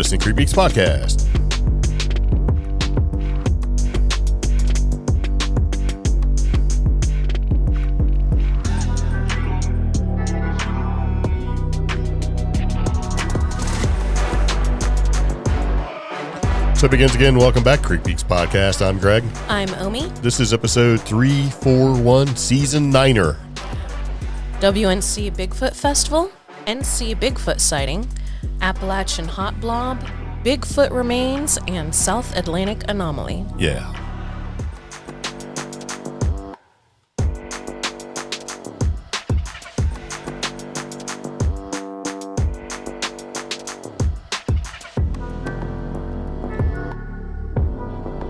listening to CreepGeeks Podcast. So it begins again. Welcome back, CreepGeeks Podcast. I'm Greg. I'm Omi. This is episode 341, season 9er. WNC Bigfoot Festival, NC Bigfoot sighting, Appalachian hot blob, Bigfoot remains, and South Atlantic anomaly. Yeah.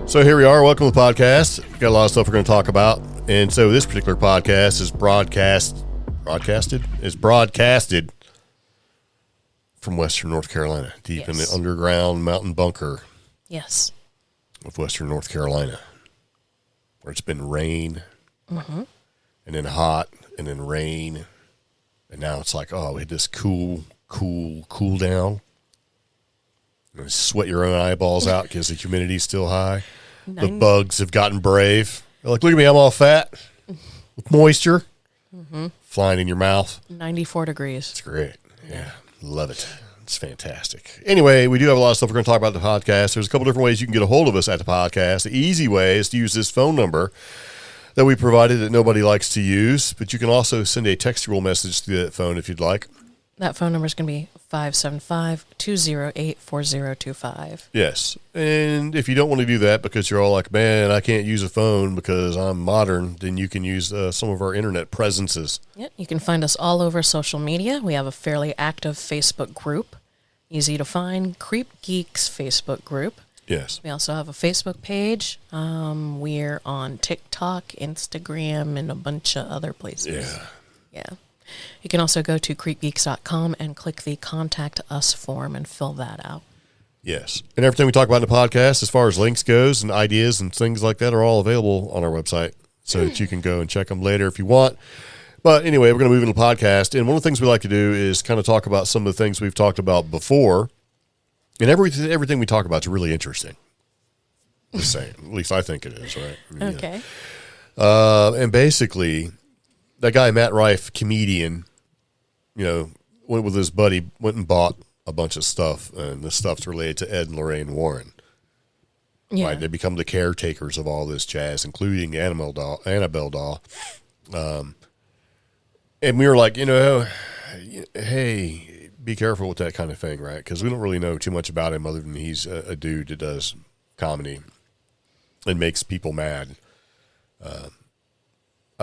So here we are. Welcome to the podcast. We've got a lot of stuff we're going to talk about. And so this particular podcast is broadcasted from Western North Carolina, deep in the underground mountain bunker. Yes. Of Western North Carolina, where it's been rain, and then hot, and then rain. And now it's like, oh, we had this cool down. You sweat your own eyeballs out because the humidity's still high. The bugs have gotten brave. They're like, look at me, I'm all fat with moisture flying in your mouth. 94 degrees. It's great. Yeah, love it. It's fantastic. Anyway, we do have a lot of stuff we're going to talk about the podcast. There's a couple different ways you can get a hold of us at the podcast. The easy way is to use this phone number that we provided that nobody likes to use, but you can also send a textual message to that phone if you'd like. That phone number is going to be 575-208-4025. Yes. And if you don't want to do that because you're all like, man, I can't use a phone because I'm modern, then you can use some of our internet presences. Yep. You can find us all over social media. We have a fairly active Facebook group. Easy to find. CreepGeeks Facebook group. Yes. We also have a Facebook page. We're on TikTok, Instagram, and a bunch of other places. Yeah. You can also go to creepgeeks.com and click the Contact Us form and fill that out. Yes. And everything we talk about in the podcast, as far as links goes and ideas and things like that, are all available on our website so that you can go and check them later if you want. But anyway, we're going to move into the podcast. And one of the things we like to do is kind of talk about some of the things we've talked about before. And everything we talk about is really interesting. Just saying. At least I think it is, right? I mean, okay. And basically, that guy, Matt Rife, comedian, went with his buddy, went and bought a bunch of stuff, and the stuff's related to Ed and Lorraine Warren. Yeah. Right? They become the caretakers of all this jazz, including the Annabelle doll. And we were like, hey, be careful with that kind of thing, right? Because we don't really know too much about him other than he's a dude that does comedy and makes people mad. I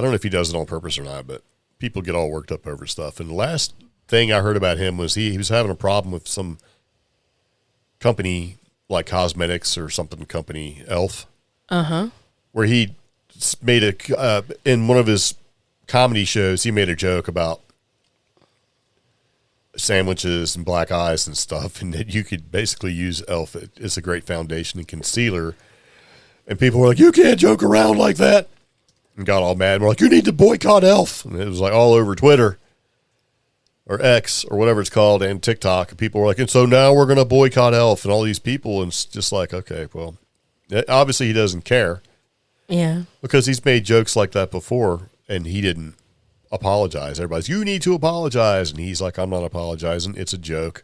don't know if he does it on purpose or not, but people get all worked up over stuff. And the last thing I heard about him was he was having a problem with some company like cosmetics or something company, Elf. Where he made in one of his comedy shows, he made a joke about sandwiches and black eyes and stuff, and that you could basically use Elf. It's a great foundation and concealer. And people were like, you can't joke around like that. And got all mad. We're like, you need to boycott Elf. And it was like all over Twitter or X or whatever it's called and TikTok. And people were like, and so now we're going to boycott Elf and all these people. And it's just like, okay, well, obviously he doesn't care. Yeah. Because he's made jokes like that before and he didn't apologize. Everybody's, you need to apologize. And he's like, I'm not apologizing. It's a joke.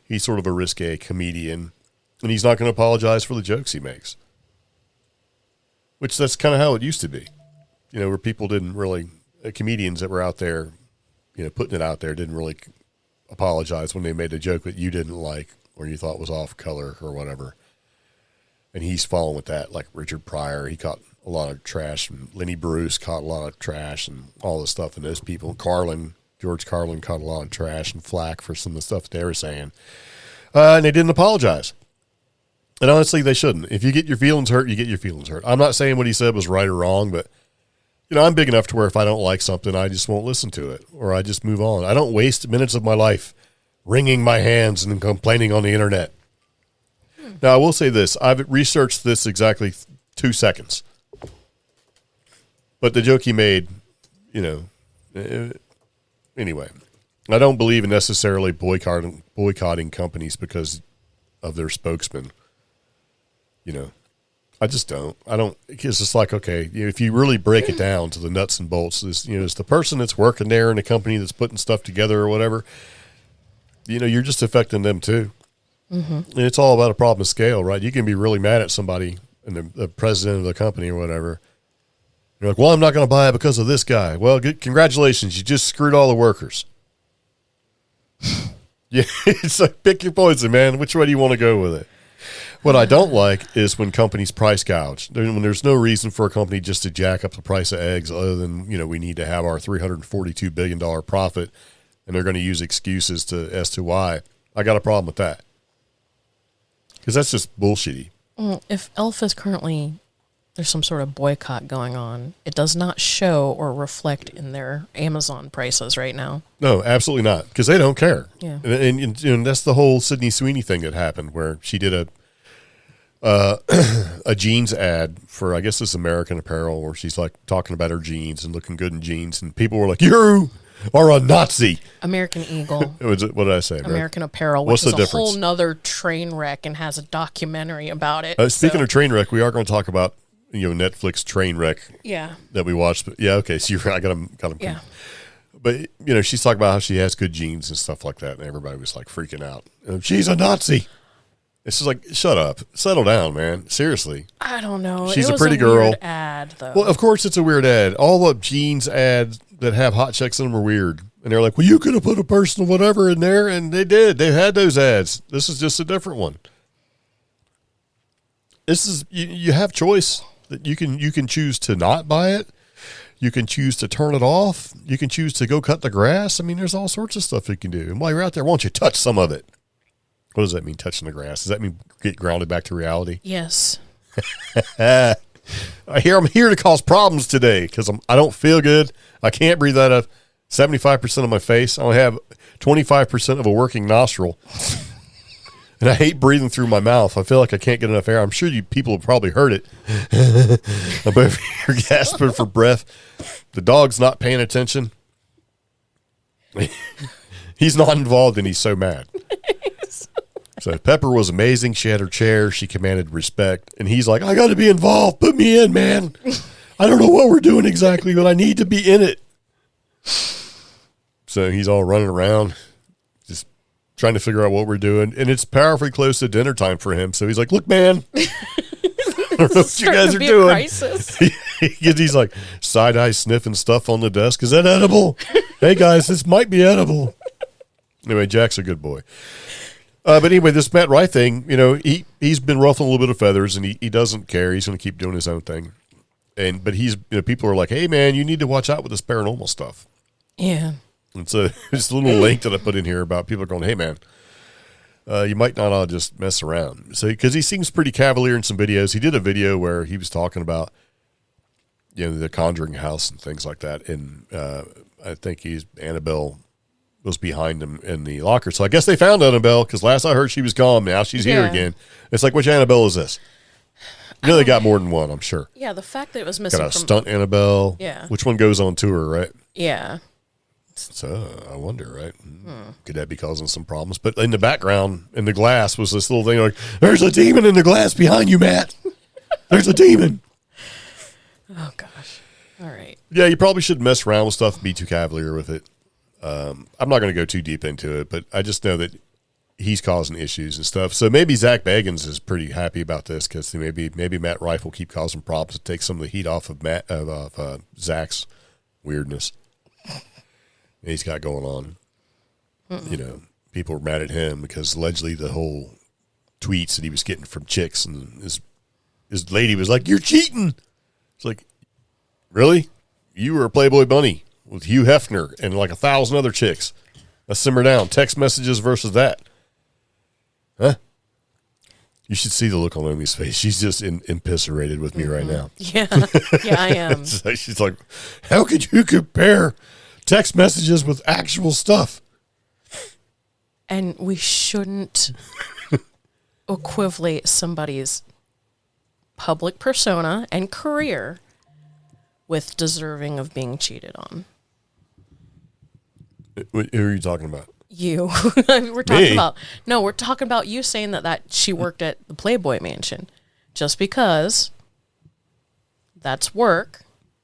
He's sort of a risque comedian. And he's not going to apologize for the jokes he makes. Which that's kind of how it used to be. Where people didn't really, comedians that were out there, putting it out there didn't really apologize when they made a joke that you didn't like or you thought was off color or whatever. And he's following with that, like Richard Pryor. He caught a lot of trash, and Lenny Bruce caught a lot of trash and all this stuff. And those people, George Carlin caught a lot of trash and flack for some of the stuff they were saying. And they didn't apologize. And honestly, they shouldn't. If you get your feelings hurt, you get your feelings hurt. I'm not saying what he said was right or wrong, but I'm big enough to where if I don't like something, I just won't listen to it, or I just move on. I don't waste minutes of my life wringing my hands and complaining on the internet. Now, I will say this. I've researched this exactly 2 seconds. But the joke he made, anyway, I don't believe in necessarily boycotting companies because of their spokesman. You know, I just don't. I don't. It's just like, okay, if you really break it down to the nuts and bolts, it's the person that's working there in the company that's putting stuff together or whatever. You're just affecting them too. Mm-hmm. And it's all about a problem of scale, right? You can be really mad at somebody and the president of the company or whatever. You're like, well, I'm not going to buy it because of this guy. Well, congratulations. You just screwed all the workers. Yeah, it's like, pick your poison, man. Which way do you want to go with it? What I don't like is when companies price gouge. When there's no reason for a company just to jack up the price of eggs other than, we need to have our $342 billion profit, and they're going to use excuses as to why. I got a problem with that. Because that's just bullshitty. If Elf is currently, there's some sort of boycott going on, it does not show or reflect in their Amazon prices right now. No, absolutely not, because they don't care. Yeah. And that's the whole Sydney Sweeney thing that happened, where she did a jeans ad for, I guess, this American Apparel, where she's like talking about her jeans and looking good in jeans, and people were like, "You are a Nazi." American Eagle. What did I say? American Apparel, which is a whole nother train wreck and has a documentary about it. Speaking of train wreck, we are going to talk about Netflix train wreck. Yeah. That we watched. But yeah. Okay. So you're right. I got him. Yeah. But she's talking about how she has good genes and stuff like that, and everybody was like freaking out. She's a Nazi. It's just like, shut up, settle down, man. Seriously. I don't know. She's a pretty girl. Weird ad, though. Well, of course it's a weird ad. All the jeans ads that have hot chicks in them are weird. And they're like, well, you could have put a person or whatever in there, and they did. They had those ads. This is just a different one. This is you have choice. That you can choose to not buy it. You can choose to turn it off. You can choose to go cut the grass. I mean, there's all sorts of stuff you can do. And while you're out there, why don't you touch some of it? What does that mean, touching the grass? Does that mean get grounded back to reality? Yes. I'm here to cause problems today because I don't feel good. I can't breathe out of 75% of my face. I only have 25% of a working nostril. And I hate breathing through my mouth. I feel like I can't get enough air. I'm sure you people have probably heard it. I'm over here gasping for breath. The dog's not paying attention. He's not involved and he's so mad. So Pepper was amazing. She had her chair. She commanded respect. And he's like, I got to be involved. Put me in, man. I don't know what we're doing exactly, but I need to be in it. So he's all running around, just trying to figure out what we're doing. And it's powerfully close to dinner time for him. So he's like, look, man, I don't know what you guys are doing. He's like side-eye sniffing stuff on the desk. Is that edible? Hey, guys, this might be edible. Anyway, Jack's a good boy. But anyway, this Matt Wright thing, he's been ruffling a little bit of feathers, and he doesn't care. He's going to keep doing his own thing. But he's, people are like, hey, man, you need to watch out with this paranormal stuff. Yeah. And so there's a little link that I put in here about people going, hey, man, you might not all just mess around. So, because he seems pretty cavalier in some videos. He did a video where he was talking about, the Conjuring house and things like that. And I think Annabelle was behind him in the locker. So I guess they found Annabelle because last I heard she was gone. Now she's here again. It's like, which Annabelle is this? They got more than one, I'm sure. Yeah, the fact that it was missing got a stunt Annabelle. Yeah. Which one goes on tour, right? Yeah. So I wonder, right? Could that be causing some problems? But in the background, in the glass, was this little thing like, there's a demon in the glass behind you, Matt. There's a demon. Oh, gosh. All right. Yeah, you probably shouldn't mess around with stuff and be too cavalier with it. I'm not going to go too deep into it, but I just know that he's causing issues and stuff. So maybe Zach Bagans is pretty happy about this because maybe Matt Rife will keep causing problems to take some of the heat off of Zach's weirdness he's got going on. People were mad at him because allegedly the whole tweets that he was getting from chicks, and his lady was like, "You're cheating." It's like, really? You were a Playboy bunny with Hugh Hefner and like 1,000 other chicks. Let's simmer down. Text messages versus that. Huh? You should see the look on Omi's face. She's just impiserated with me right now. Yeah. Yeah, I am. So she's like, how could you compare text messages with actual stuff? And we shouldn't equate somebody's public persona and career with deserving of being cheated on. Who are you talking about? You. We're talking about you saying that she worked at the Playboy Mansion. Just because that's work.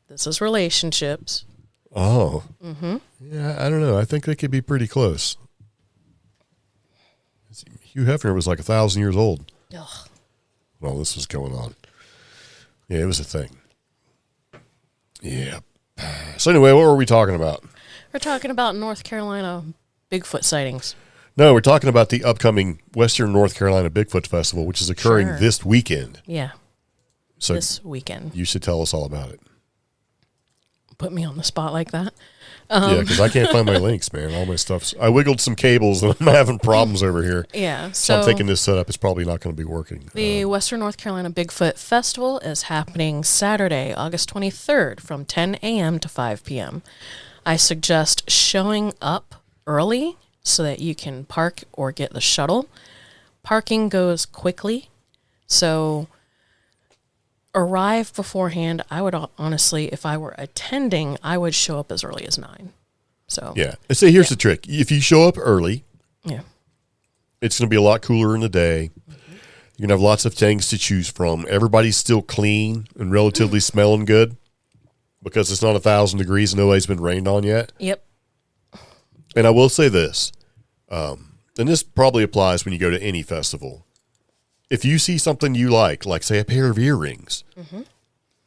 This is relationships. Oh. Mm-hmm. Yeah, I don't know. I think they could be pretty close. Hugh Hefner was like 1,000 years old. Ugh. Well, this was going on. Yeah, it was a thing. Yeah. So anyway, what were we talking about? We're talking about North Carolina Bigfoot sightings. No, we're talking about the upcoming Western North Carolina Bigfoot Festival, which is occurring this weekend. Yeah. So this weekend. You should tell us all about it. Put me on the spot like that. Yeah, because I can't find my links, man. All my stuff's... I wiggled some cables and I'm having problems over here. Yeah. So I'm thinking this setup is probably not going to be working. The Western North Carolina Bigfoot Festival is happening Saturday, August 23rd from 10 a.m. to 5 p.m. I suggest showing up early so that you can park or get the shuttle. Parking goes quickly, so arrive beforehand. I would honestly, if I were attending, I would show up as early as 9. So yeah. So here's the trick. If you show up early, it's going to be a lot cooler in the day. Mm-hmm. You're going to have lots of things to choose from. Everybody's still clean and relatively smelling good because it's not 1,000 degrees and nobody's been rained on yet. Yep. And I will say this, and this probably applies when you go to any festival. If you see something you like say a pair of earrings,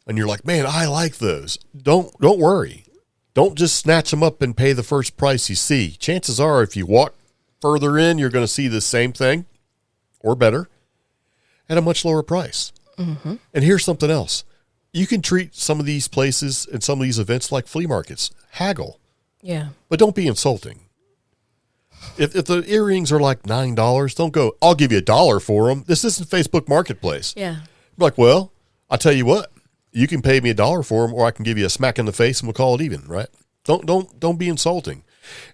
and you're like, man, I like those, don't worry. Don't just snatch them up and pay the first price you see. Chances are if you walk further in, you're going to see the same thing or better at a much lower price. Mm-hmm. And here's something else. You can treat some of these places and some of these events like flea markets. Haggle. Yeah. But don't be insulting. If the earrings are like $9, don't go, I'll give you $1 for them. This isn't Facebook Marketplace. Yeah. Be like, well, I'll tell you what. You can pay me $1 for them, or I can give you a smack in the face and we'll call it even, right? Don't be insulting.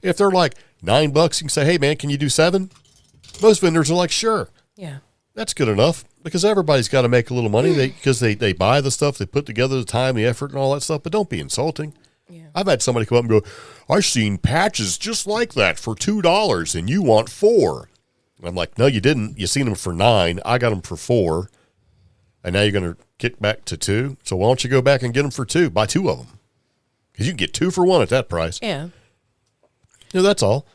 If they're like $9, you can say, hey, man, can you do 7? Most vendors are like, sure. Yeah. That's good enough because everybody's got to make a little money because they buy the stuff, they put together the time, the effort, and all that stuff, but don't be insulting. Yeah. I've had somebody come up and go, I've seen patches just like that for $2 and you want 4. And I'm like, no, you didn't. You seen them for 9. I got them for 4. And now you're going to kick back to 2. So why don't you go back and get them for 2? Buy 2 of them. Because you can get 2 for 1 at that price. Yeah. That's all.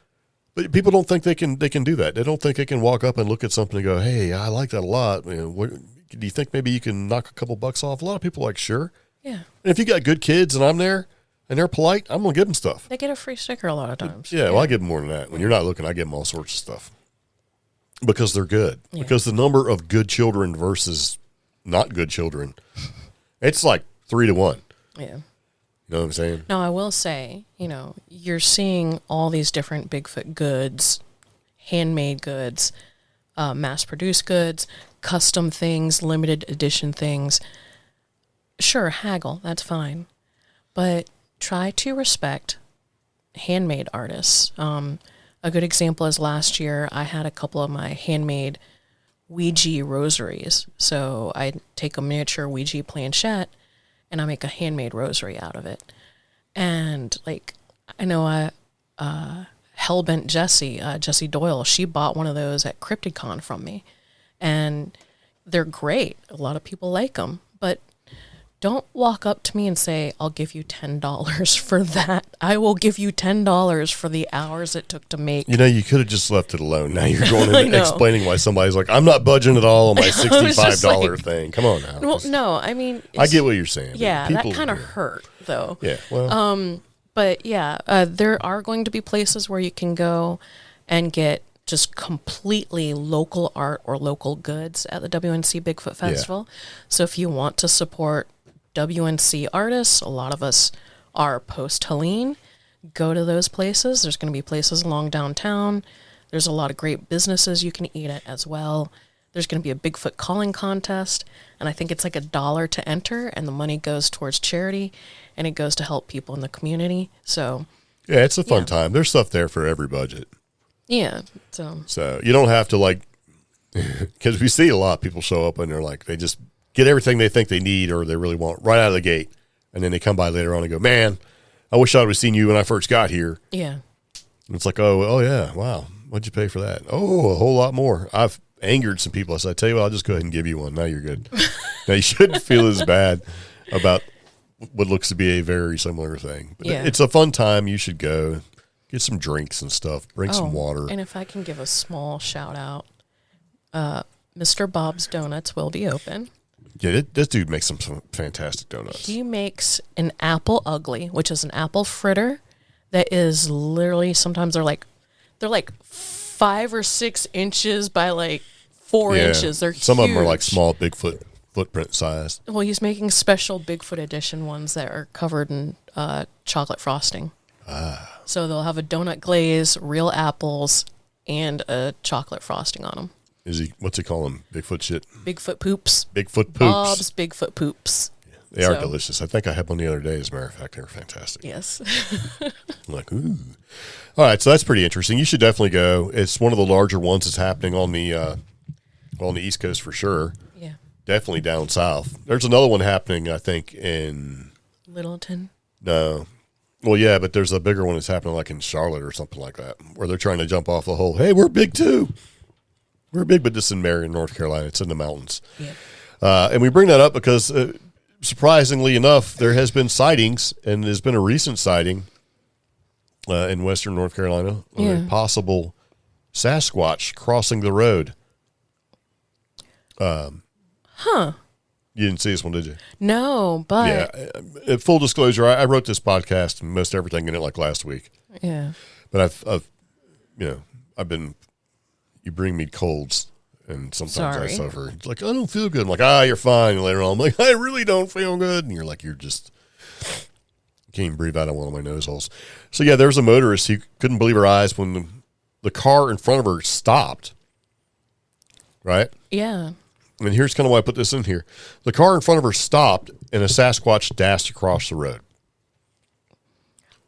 But people don't think they can do that. They don't think they can walk up and look at something and go, hey, I like that a lot. Do you think maybe you can knock a couple bucks off? A lot of people are like, sure. Yeah. And if you got good kids and I'm there and they're polite, I'm going to give them stuff. They get a free sticker a lot of times. Yeah, well, I give them more than that. When you're not looking, I give them all sorts of stuff. Because they're good. Yeah. Because the number of good children versus not good children, it's like 3 to 1. Yeah. You know what I'm saying? No, I will say, you're seeing all these different Bigfoot goods, handmade goods, mass-produced goods, custom things, limited edition things. Sure, haggle, that's fine. But try to respect handmade artists. A good example is last year I had a couple of my handmade Ouija rosaries. So I take a miniature Ouija planchette and I make a handmade rosary out of it. And I know Hellbent Jessie Doyle, she bought one of those at CryptidCon from me. And they're great. A lot of people like them. But don't walk up to me and say, I'll give you $10 for that. I will give you $10 for the hours it took to make. You could have just left it alone. Now you're going in explaining why somebody's like, I'm not budging at all on my $65 thing. Come on now. Well, no, I mean. I get what you're saying. Yeah, that kind of hurt, though. Yeah, well. But, yeah, there are going to be places where you can go and get just completely local art or local goods at the WNC Bigfoot Festival. Yeah. So if you want to support WNC artists, a lot of us are post-Helene, go to those places. There's going to be places along downtown. There's a lot of great businesses you can eat at as well. There's going to be a Bigfoot calling contest, and I think it's like $1 to enter, and the money goes towards charity, and it goes to help people in the community. So yeah, it's a fun time. There's stuff there for every budget. Yeah. So you don't have to because we see a lot of people show up and they're like, they just get everything they think they need or they really want right out of the gate. And then they come by later on and go, man, I wish I would have seen you when I first got here. Yeah. And it's like, oh yeah, wow. What'd you pay for that? Oh, a whole lot more. I've angered some people. I said, I tell you what, I'll just go ahead and give you one. Now you're good. Now you shouldn't feel as bad about what looks to be a very similar thing. But it's a fun time. You should go get some drinks and stuff. Bring some water. And if I can give a small shout out, Mr. Bob's Donuts will be open. Yeah, this dude makes some fantastic donuts. He makes an apple ugly, which is an apple fritter that is literally, sometimes they're like 5 or 6 inches by like 4 inches. They're some huge. of them are like small Bigfoot footprint size. Well, he's making special Bigfoot edition ones that are covered in chocolate frosting. So they'll have a donut glaze, real apples, and a chocolate frosting on them. What's he call them? Bigfoot shit? Bigfoot poops. Bigfoot poops. Bob's Bigfoot poops. They are delicious. I think I had one the other day, as a matter of fact. They were fantastic. Yes. I'm like, ooh. All right, so that's pretty interesting. You should definitely go. It's one of the larger ones that's happening on the East Coast for sure. Yeah. Definitely down south. There's another one happening, I think, in... Littleton? No. Well, yeah, but there's a bigger one that's happening like in Charlotte or something like that, where they're trying to jump off the whole, hey, we're big too. We're big, but this is in Marion, North Carolina. It's in the mountains. Yeah. And we bring that up because, surprisingly enough, there has been sightings, and there's been a recent sighting in western North Carolina of a possible Sasquatch crossing the road. You didn't see this one, did you? No, but... Yeah. Full disclosure, I wrote this podcast and most everything in it like last week. Yeah. But I've been... You bring me colds, and sometimes I suffer. It's like, I don't feel good. I'm like, you're fine. And later on, I'm like, I really don't feel good. And you're like, you can't even breathe out of one of my nose holes. So, yeah, there was a motorist who couldn't believe her eyes when the car in front of her stopped. Right? Yeah. And here's kind of why I put this in here. The car in front of her stopped, and a Sasquatch dashed across the road.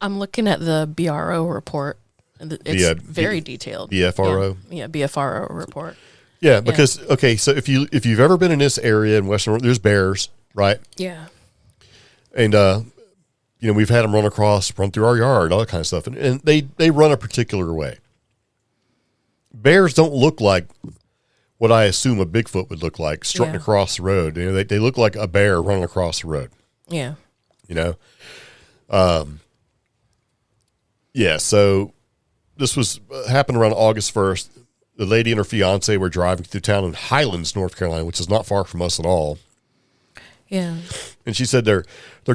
I'm looking at the BRO report. It's very detailed. BFRO? Yeah, BFRO report. Yeah, because, okay, so if you've ever been in this area in Western, there's bears, right? Yeah. And, we've had them run through our yard, all that kind of stuff. And they run a particular way. Bears don't look like what I assume a Bigfoot would look like, strutting across the road. They look like a bear running across the road. Yeah. So this happened around August 1st. The lady and her fiance were driving through town in Highlands, North Carolina, which is not far from us at all. Yeah. And she said their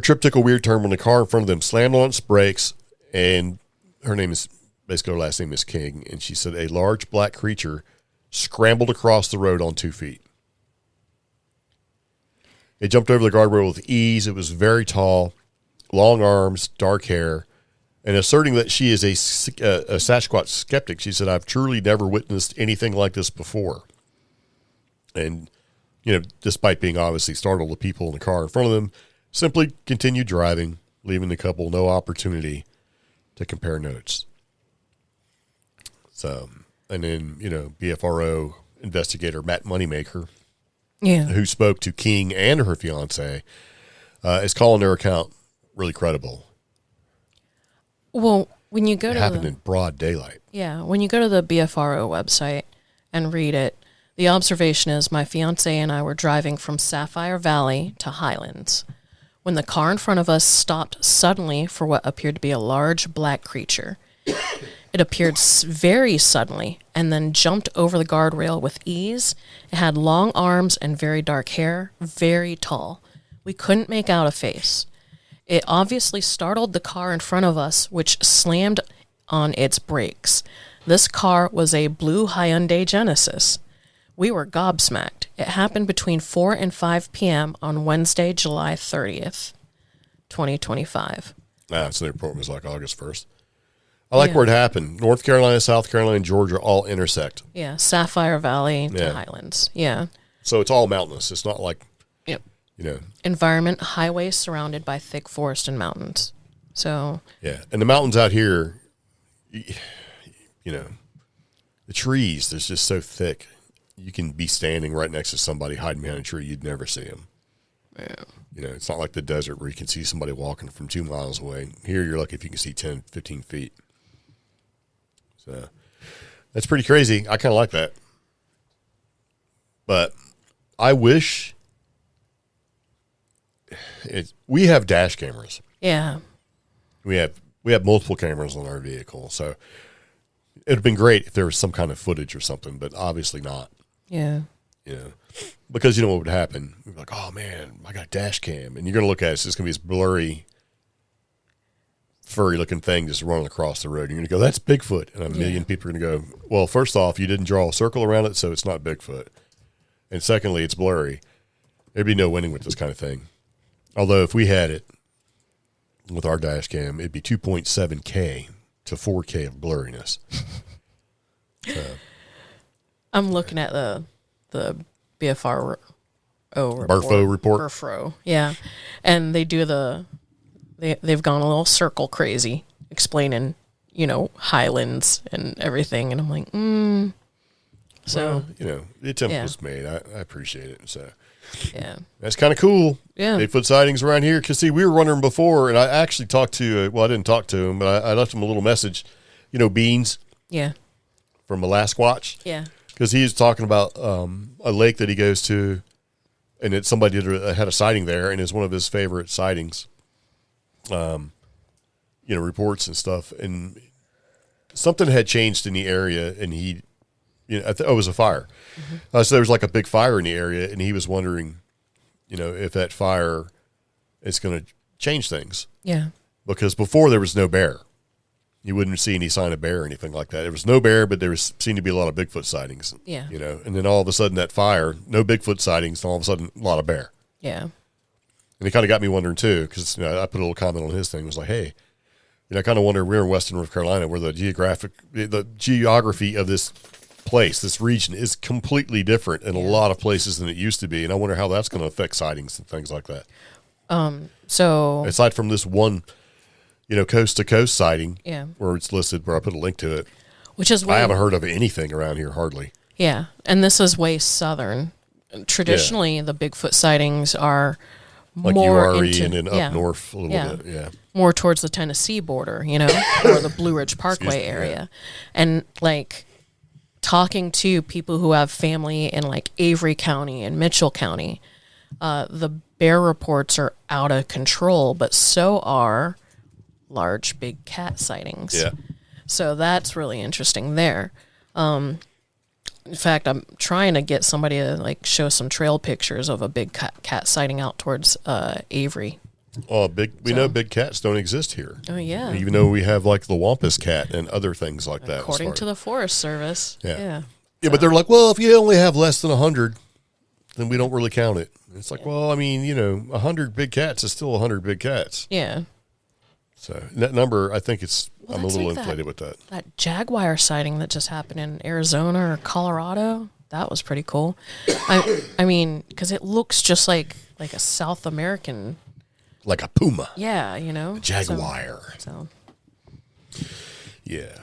trip took a weird turn when the car in front of them slammed on its brakes, and her last name is King, and she said a large black creature scrambled across the road on 2 feet. It jumped over the guardrail with ease. It was very tall, long arms, dark hair, and asserting that she is a Sasquatch skeptic. She said, I've truly never witnessed anything like this before. And, despite being obviously startled, the people in the car in front of them simply continued driving, leaving the couple no opportunity to compare notes. So, and then, BFRO investigator Matt Moneymaker, who spoke to King and her fiance, is calling their account really credible. Well, when you go it happened in broad daylight. Yeah, when you go to the BFRO website and read it, the observation is my fiance and I were driving from Sapphire Valley to Highlands when the car in front of us stopped suddenly for what appeared to be a large black creature. It appeared very suddenly and then jumped over the guardrail with ease. It had long arms and very dark hair, very tall. We couldn't make out a face. It obviously startled the car in front of us, which slammed on its brakes. This car was a blue Hyundai Genesis. We were gobsmacked. It happened between 4 and 5 p.m. on Wednesday, July 30th, 2025. So the report was like August 1st. I like where it happened. North Carolina, South Carolina, and Georgia all intersect. Yeah, Sapphire Valley to Highlands. Yeah. So it's all mountainous. It's not like, environment, highway surrounded by thick forest and mountains. So. Yeah. And the mountains out here, the trees, they're just so thick. You can be standing right next to somebody hiding behind a tree. You'd never see them. Yeah. It's not like the desert where you can see somebody walking from 2 miles away. Here, you're lucky if you can see 10, 15 feet. So that's pretty crazy. I kind of like that. But I wish we have dash cameras. Yeah. We have multiple cameras on our vehicle. So it'd have been great if there was some kind of footage or something, but obviously not. Yeah. Because you know what would happen? We'd be like, oh man, I got a dash cam. And you're going to look at it, it's just going to be this blurry, furry looking thing just running across the road. You're going to go, that's Bigfoot. And a million people are going to go, well, first off, you didn't draw a circle around it, so it's not Bigfoot. And secondly, it's blurry. There'd be no winning with this kind of thing. Although if we had it with our dash cam, it'd be 2.7K to 4K of blurriness. So, I'm looking at the BFRO report. Burfo report. Burfo, yeah. And they do they've gone a little circle crazy explaining, highlands and everything. And I'm like, So, well, the attempt was made. I appreciate it. So, yeah. That's kind of cool. Yeah. Bigfoot sightings around here. Because, see, we were wondering before, and I actually talked to, I didn't talk to him, but I left him a little message. Beans. Yeah. From Alasquatch. Yeah. Because he was talking about a lake that he goes to, and that somebody had a sighting there, and it's one of his favorite sightings. Reports and stuff, and something had changed in the area, and he, it was a fire. Mm-hmm. So there was like a big fire in the area, and he was wondering, if that fire is going to change things. Yeah. Because before there was no bear. You wouldn't see any sign of bear or anything like that. There was no bear, but there seemed to be a lot of Bigfoot sightings. Yeah. And then all of a sudden that fire, no Bigfoot sightings, and all of a sudden a lot of bear. Yeah. And it kind of got me wondering too, because I put a little comment on his thing. It was like, hey, I kind of wonder, we're in Western North Carolina, where the geography of this place, this region, is completely different in a lot of places than it used to be. And I wonder how that's going to affect sightings and things like that. So aside from this one, coast to coast sighting, where it's listed, where I put a link to it, which is I haven't heard of anything around here hardly. Yeah, and this is way southern. Traditionally, the Bigfoot sightings are like more URE into, and then up north a little bit. Yeah, more towards the Tennessee border, or the Blue Ridge Parkway area, and like talking to people who have family in like Avery County and Mitchell County, the bear reports are out of control, but so are large big cat sightings. Yeah. So that's really interesting there. In fact, I'm trying to get somebody to like show some trail pictures of a big cat sighting out towards Avery. Oh, we know big cats don't exist here. Oh yeah. Even though we have like the Wampus cat and other things like that. According to the Forest Service. Yeah. Yeah, but they're like, well, if you only have less than 100, then we don't really count it. It's like, well, I mean, 100 big cats is still 100 big cats. Yeah. So that number, I think I'm a little like inflated with that. That jaguar sighting that just happened in Arizona or Colorado, that was pretty cool. I mean, because it looks just like a South American. Like a puma. Yeah, A jaguar. So. Yeah.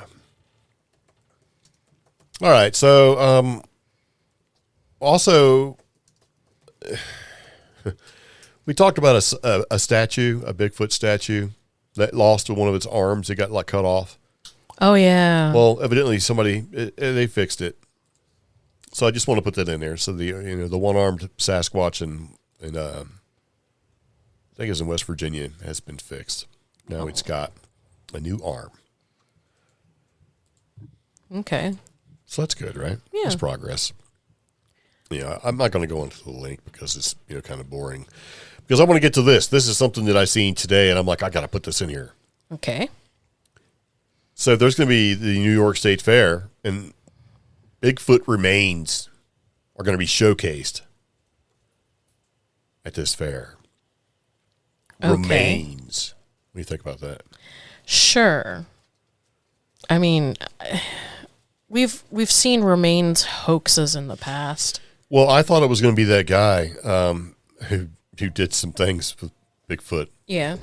All right. So, also, we talked about a statue, a Bigfoot statue that lost one of its arms. It got like cut off. Oh yeah. Well, evidently they fixed it. So I just want to put that in there. So the one-armed Sasquatch and I think it's in West Virginia has been fixed. Now it's got a new arm. Okay. So that's good, right? Yeah. It's progress. Yeah, I'm not going to go into the link because it's kind of boring. Because I want to get to this. This is something that I seen today, and I'm like, I got to put this in here. Okay. So there's going to be the New York State Fair, and Bigfoot remains are going to be showcased at this fair. Okay. Remains. What do you think about that? Sure. I mean, we've seen remains hoaxes in the past. Well, I thought it was going to be that guy who did some things with Bigfoot. Yeah.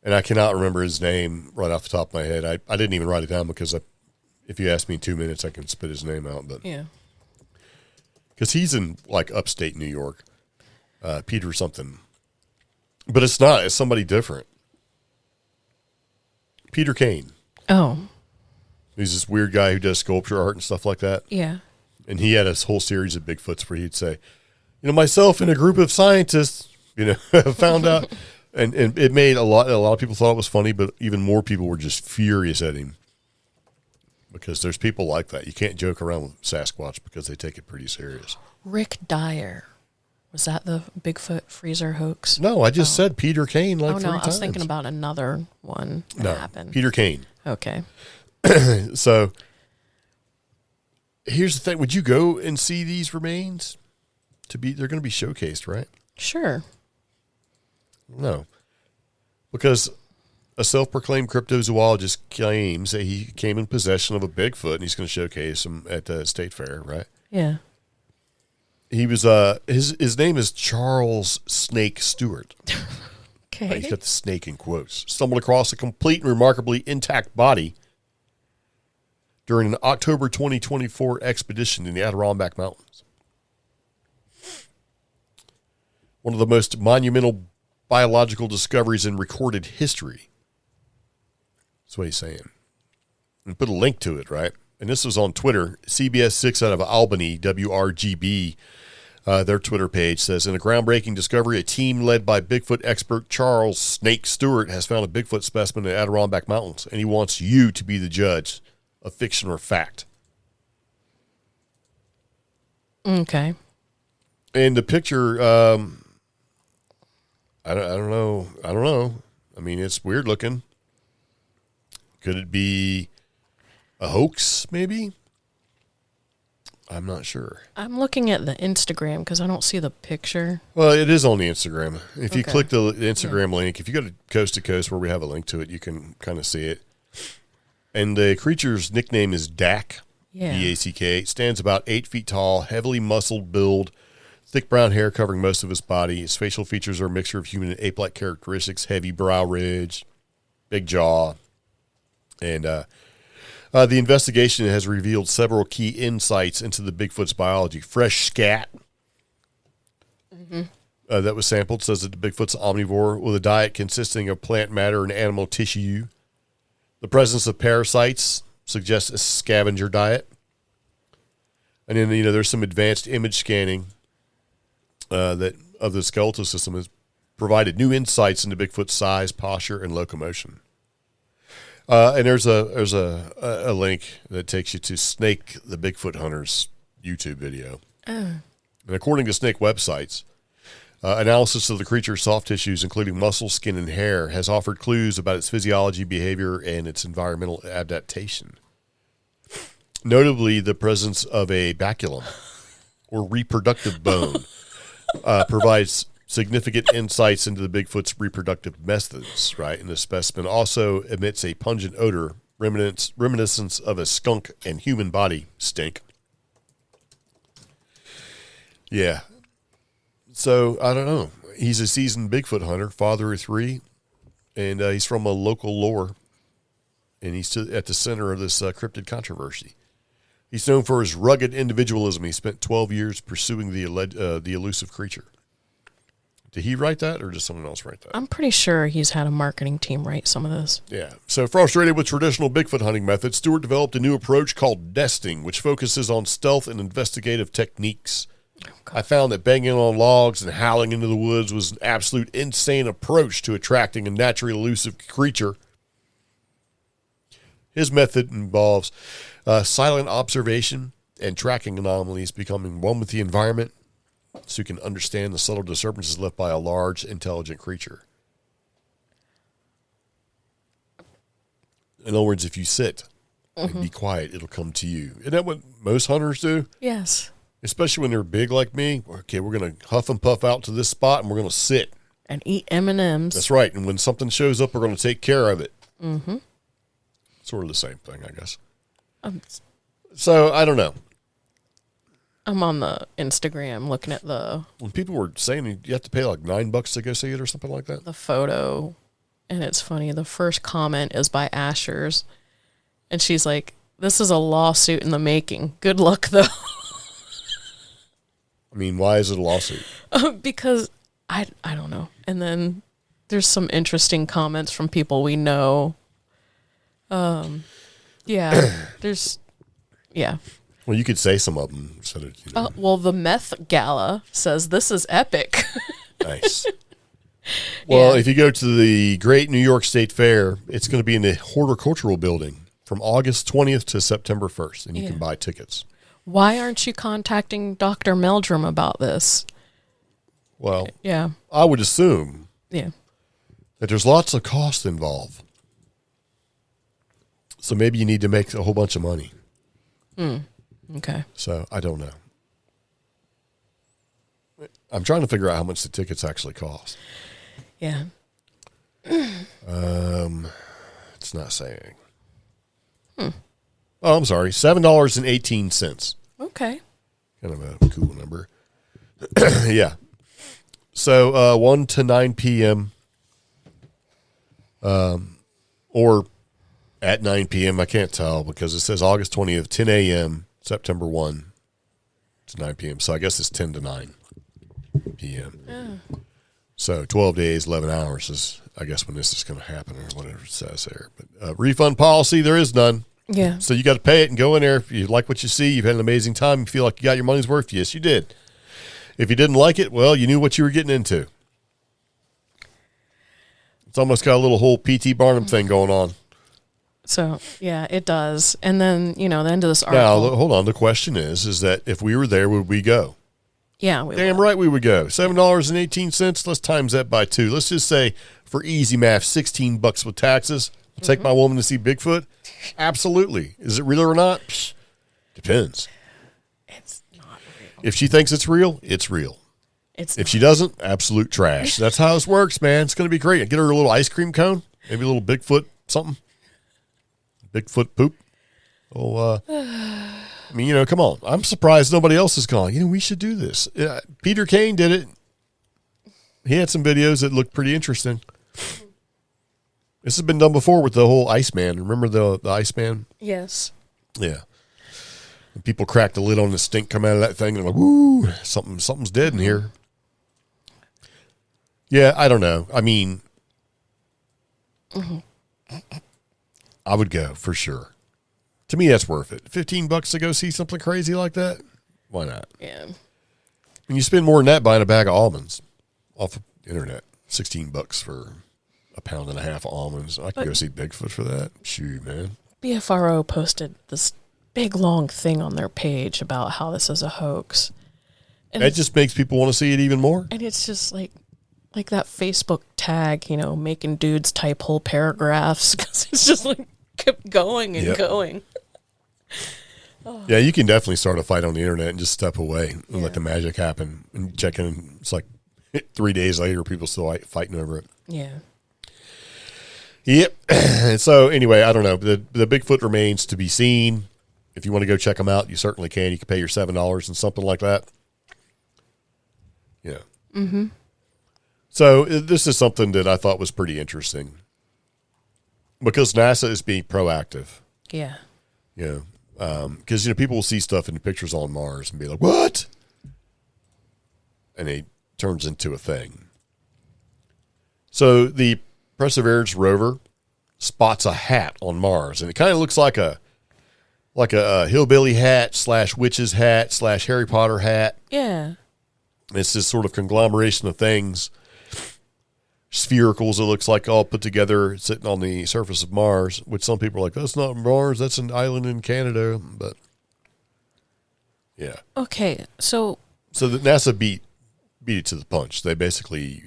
And I cannot remember his name right off the top of my head. I didn't even write it down because if you ask me in 2 minutes, I can spit his name out. But yeah. Because he's in like upstate New York. Peter something. But it's not. It's somebody different. Peter Kane. Oh. He's this weird guy who does sculpture art and stuff like that. Yeah. And he had a whole series of Bigfoots where he'd say, myself and a group of scientists, found out. And it made a lot of people thought it was funny, but even more people were just furious at him. Because there's people like that. You can't joke around with Sasquatch because they take it pretty serious. Rick Dyer. Was that the Bigfoot freezer hoax? No, I just said Peter Kane 3 times. I was thinking about another one that happened. Peter Kane. Okay. So, here's the thing. Would you go and see these remains? They're going to be showcased, right? Sure. No. Because a self-proclaimed cryptozoologist claims that he came in possession of a Bigfoot and he's going to showcase him at the state fair, right? Yeah. He was his name is Charles Snake Stewart. Okay. He's got the snake in quotes. Stumbled across a complete and remarkably intact body during an October 2024 expedition in the Adirondack Mountains. One of the most monumental biological discoveries in recorded history. That's what he's saying. And put a link to it, right? And this was on Twitter. CBS 6 out of Albany, WRGB, their Twitter page says, in a groundbreaking discovery, a team led by Bigfoot expert Charles Snake Stewart has found a Bigfoot specimen in the Adirondack Mountains, and he wants you to be the judge of fiction or fact. Okay. And the picture, I don't know. I mean, it's weird looking. Could it be a hoax, maybe? I'm not sure. I'm looking at the Instagram because I don't see the picture. Well, it is on the Instagram. If you click the Instagram link, if you go to Coast to Coast where we have a link to it, you can kind of see it. And the creature's nickname is Dak, D-A-C-K. Stands about 8 feet tall, heavily muscled build, thick brown hair covering most of his body. His facial features are a mixture of human and ape-like characteristics, heavy brow ridge, big jaw. And the investigation has revealed several key insights into the Bigfoot's biology. Fresh scat that was sampled says that the Bigfoot's omnivore with a diet consisting of plant matter and animal tissue. The presence of parasites suggests a scavenger diet. And then, there's some advanced image scanning that of the skeletal system has provided new insights into Bigfoot's size, posture, and locomotion. And there's a link that takes you to Snake the Bigfoot Hunter's YouTube video. And according to Snake websites, analysis of the creature's soft tissues, including muscle, skin, and hair, has offered clues about its physiology, behavior, and its environmental adaptation. Notably, the presence of a baculum, or reproductive bone, provides significant insights into the Bigfoot's reproductive methods, right? And the specimen also emits a pungent odor, reminiscence of a skunk and human body stink. Yeah. So, I don't know. He's a seasoned Bigfoot hunter, father of 3, and he's from a local lore, and he's at the center of this cryptid controversy. He's known for his rugged individualism. He spent 12 years pursuing the elusive creature. Did he write that, or did someone else write that? I'm pretty sure he's had a marketing team write some of this. Yeah. So, frustrated with traditional Bigfoot hunting methods, Stewart developed a new approach called nesting, which focuses on stealth and investigative techniques. I found that banging on logs and howling into the woods was an absolute insane approach to attracting a naturally elusive creature. His method involves silent observation and tracking anomalies, becoming one with the environment, so you can understand the subtle disturbances left by a large, intelligent creature. In other words, if you sit and be quiet, it'll come to you. Isn't that what most hunters do? Yes. Especially when they're big like me. Okay, we're going to huff and puff out to this spot, and we're going to sit. And eat M&Ms. That's right. And when something shows up, we're going to take care of it. Mm-hmm. Sort of the same thing, I guess. So, I don't know. I'm on the Instagram looking at when people were saying you have to pay like $9 to go see it or something like that. The photo, and it's funny. The first comment is by Ashers, and she's like, "This is a lawsuit in the making. Good luck, though." I mean, why is it a lawsuit? Because I don't know. And then there's some interesting comments from people we know. Yeah. There's, yeah. Well, you could say some of them. So that, you know. Well, the Meth Gala says this is epic. Nice. Well, Yeah. if you go to the Great New York State Fair, it's going to be in the Horticultural Building from August 20th to September 1st, and you can buy tickets. Why aren't you contacting Dr. Meldrum about this? Well, Yeah. I would assume Yeah. that there's lots of cost involved. So maybe you need to make a whole bunch of money. Okay. So I don't know. I'm trying to figure out how much the tickets actually cost. Yeah. It's not saying. Oh, I'm sorry. $7.18. Okay. Kind of a cool number. Yeah. So 1 to 9 p.m. Or at 9 p.m. I can't tell because it says August 20th, 10 a.m., September 1 to 9 p.m. So I guess it's 10 to 9 p.m. Oh. So 12 days, 11 hours is, I guess, when this is going to happen or whatever it says there. But refund policy, there is none. Yeah. So you got to pay it and go in there. If you like what you see, you've had an amazing time, you feel like you got your money's worth. Yes, you did. If you didn't like it, well, you knew what you were getting into. It's almost got a little whole P.T. Barnum thing going on. So, yeah, it does. And then, the end of this Now, article. hold on. The question is that if we were there, would we go? Yeah, we Damn will. right we would go. $7.18. Let's times that by 2. Let's just say, for easy math, $16 with taxes. Take my woman to see Bigfoot? Absolutely. Is it real or not? Psh, depends. It's not real. If she thinks it's real, it's real. It's If she doesn't, absolute trash. That's how this works, man. It's going to be great. Get her a little ice cream cone, maybe a little Bigfoot something. Bigfoot poop. Oh, I mean, come on. I'm surprised nobody else has gone. We should do this. Peter Kane did it. He had some videos that looked pretty interesting. This has been done before with the whole Iceman. Remember the Iceman? Yes. Yeah. And people crack the lid on the stink come out of that thing and they're like, woo, something's dead in here. Yeah, I don't know. I mean, I would go for sure. To me, that's worth it. $15 to go see something crazy like that? Why not? Yeah. And you spend more than that buying a bag of almonds off the internet. $16 for a pound and a half of almonds. I could go see Bigfoot for that. Shoot, man. BFRO posted this big long thing on their page about how this is a hoax. And That just makes people want to see it even more. And it's just like that Facebook tag, making dudes type whole paragraphs because it's just kept going and going. Yeah, you can definitely start a fight on the internet and just step away and let the magic happen and check in. It's like 3 days later, people still fighting over it. Yeah. Yep. So anyway, I don't know. The Bigfoot remains to be seen. If you want to go check them out, you certainly can. You can pay your $7 and something like that. Yeah. Mm-hmm. So this is something that I thought was pretty interesting because NASA is being proactive. Yeah. Because people will see stuff in the pictures on Mars and be like, "What?" And it turns into a thing. So the Perseverance rover spots a hat on Mars, and it kind of looks like a hillbilly hat / witch's hat / Harry Potter hat. Yeah. It's this sort of conglomeration of things, sphericals. It looks like all put together, sitting on the surface of Mars. Which some people are like, "That's not Mars. That's an island in Canada." But yeah. Okay, so the NASA beat it to the punch. They basically,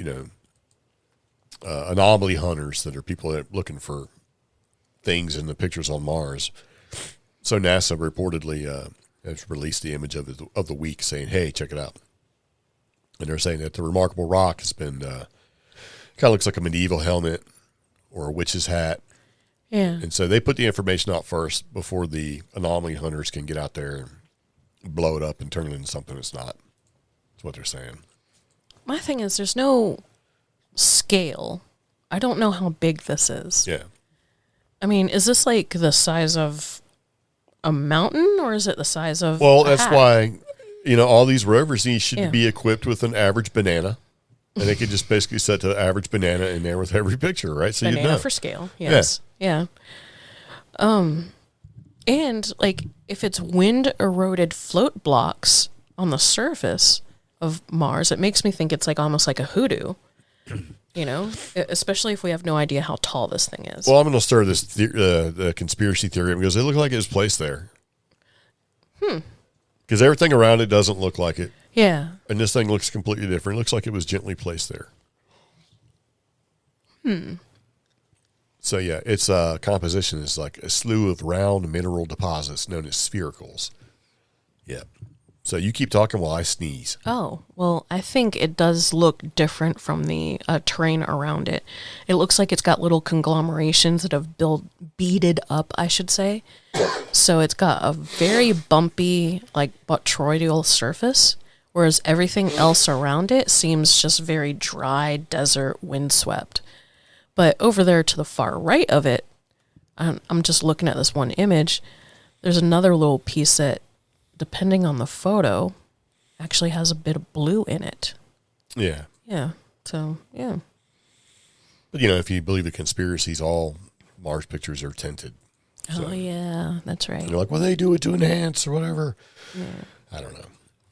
anomaly hunters that are people that are looking for things in the pictures on Mars. So NASA reportedly has released the image of the week, saying, "Hey, check it out." And they're saying that the remarkable rock has been kind of looks like a medieval helmet or a witch's hat. yeah. And so they put the information out first before the anomaly hunters can get out there and blow it up and turn it into something it's not. That's what they're saying. My thing is there's no scale. I don't know how big this is. Yeah. I mean, is this like the size of a mountain or is it the size of Well, a that's hat? why, all these rovers should Yeah. be equipped with an average banana. And they could just basically set the average banana in there with every picture, right? So Banana you know. for scale. Yes. Yeah. And, like, if it's wind-eroded float blocks on the surface of Mars, it makes me think it's, like, almost like a hoodoo, you know? Especially if we have no idea how tall this thing is. Well, I'm going to stir this the conspiracy theory because it looked like it was placed there. Because everything around it doesn't look like it. Yeah. And this thing looks completely different. It looks like it was gently placed there. So, yeah, its composition is like a slew of round mineral deposits known as sphericals. Yep. So you keep talking while I sneeze. Oh, well, I think it does look different from the terrain around it. It looks like it's got little conglomerations that have beaded up, I should say. So it's got a very bumpy, like, botryoidal surface, whereas everything else around it seems just very dry, desert, windswept. But over there to the far right of it, I'm just looking at this one image, there's another little piece that, depending on the photo, actually has a bit of blue in it. Yeah. Yeah. So, yeah. But, you know, if you believe the conspiracies, all Mars pictures are tinted. So. Oh, yeah. That's right. And you're like, well, they do it to enhance or whatever. Yeah. I don't know.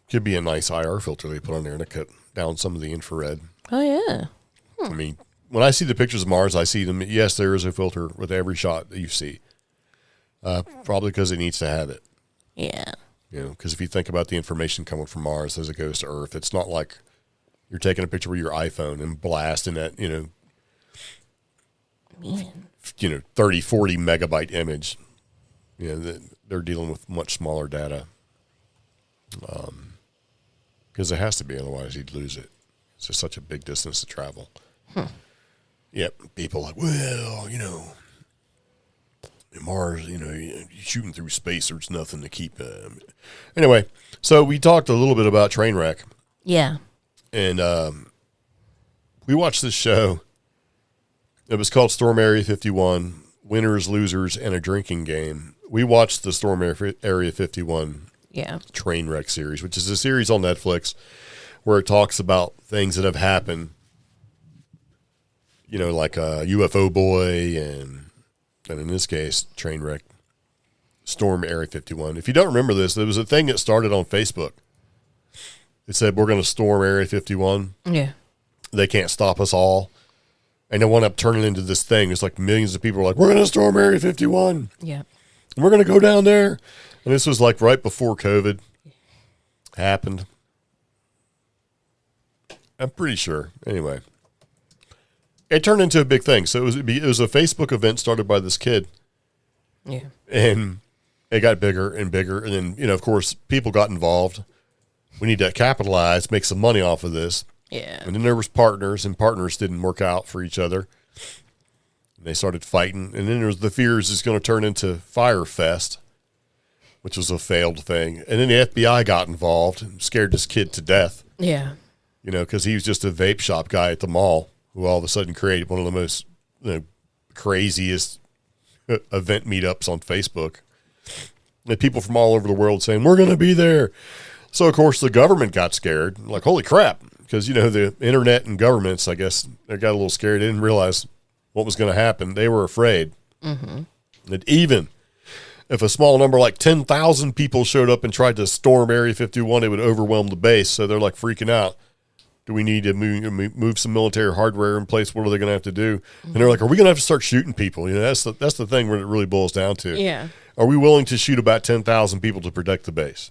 Could be a nice IR filter they put on there to cut down some of the infrared. Oh, yeah. I mean, when I see the pictures of Mars, I see them. Yes, there is a filter with every shot that you see. Probably because it needs to have it. Yeah. You know, because if you think about the information coming from Mars as it goes to Earth, it's not like you're taking a picture with your iPhone and blasting that, 30, 40 megabyte image. You know, they're dealing with much smaller data. Because it has to be, otherwise you'd lose it. It's just such a big distance to travel. Yep. People are like, well, Mars, shooting through space, there's nothing to keep. Anyway, so we talked a little bit about Trainwreck. Yeah. And we watched this show. It was called Storm Area 51, Winners, Losers, and a Drinking Game. We watched the Storm Area 51 Trainwreck series, which is a series on Netflix where it talks about things that have happened, like a UFO boy and in this case, Trainwreck, Storm Area 51. If you don't remember this, there was a thing that started on Facebook. It said, we're going to storm Area 51. Yeah. They can't stop us all. And it wound up turning into this thing. It's like millions of people are like, we're going to storm Area 51. Yeah. And we're going to go down there. And this was like right before COVID happened. I'm pretty sure. Anyway. It turned into a big thing. So it was a Facebook event started by this kid. Yeah. And it got bigger and bigger. And then, of course, people got involved. We need to capitalize, make some money off of this. Yeah. And then there was partners, and partners didn't work out for each other. And they started fighting. And then there was the fears it's going to turn into Fire Fest, which was a failed thing. And then the FBI got involved and scared this kid to death. Yeah. Because he was just a vape shop guy at the mall who all of a sudden created one of the most craziest event meetups on Facebook. And people from all over the world saying, we're going to be there. So, of course, the government got scared. Like, holy crap. Because, the internet and governments, I guess, they got a little scared. They didn't realize what was going to happen. They were afraid that even if a small number, like 10,000 people showed up and tried to storm Area 51, it would overwhelm the base. So they're like freaking out. Do we need to move some military hardware in place? What are they going to have to do? And they're like, are we going to have to start shooting people? That's the thing where it really boils down to. Yeah. Are we willing to shoot about 10,000 people to protect the base?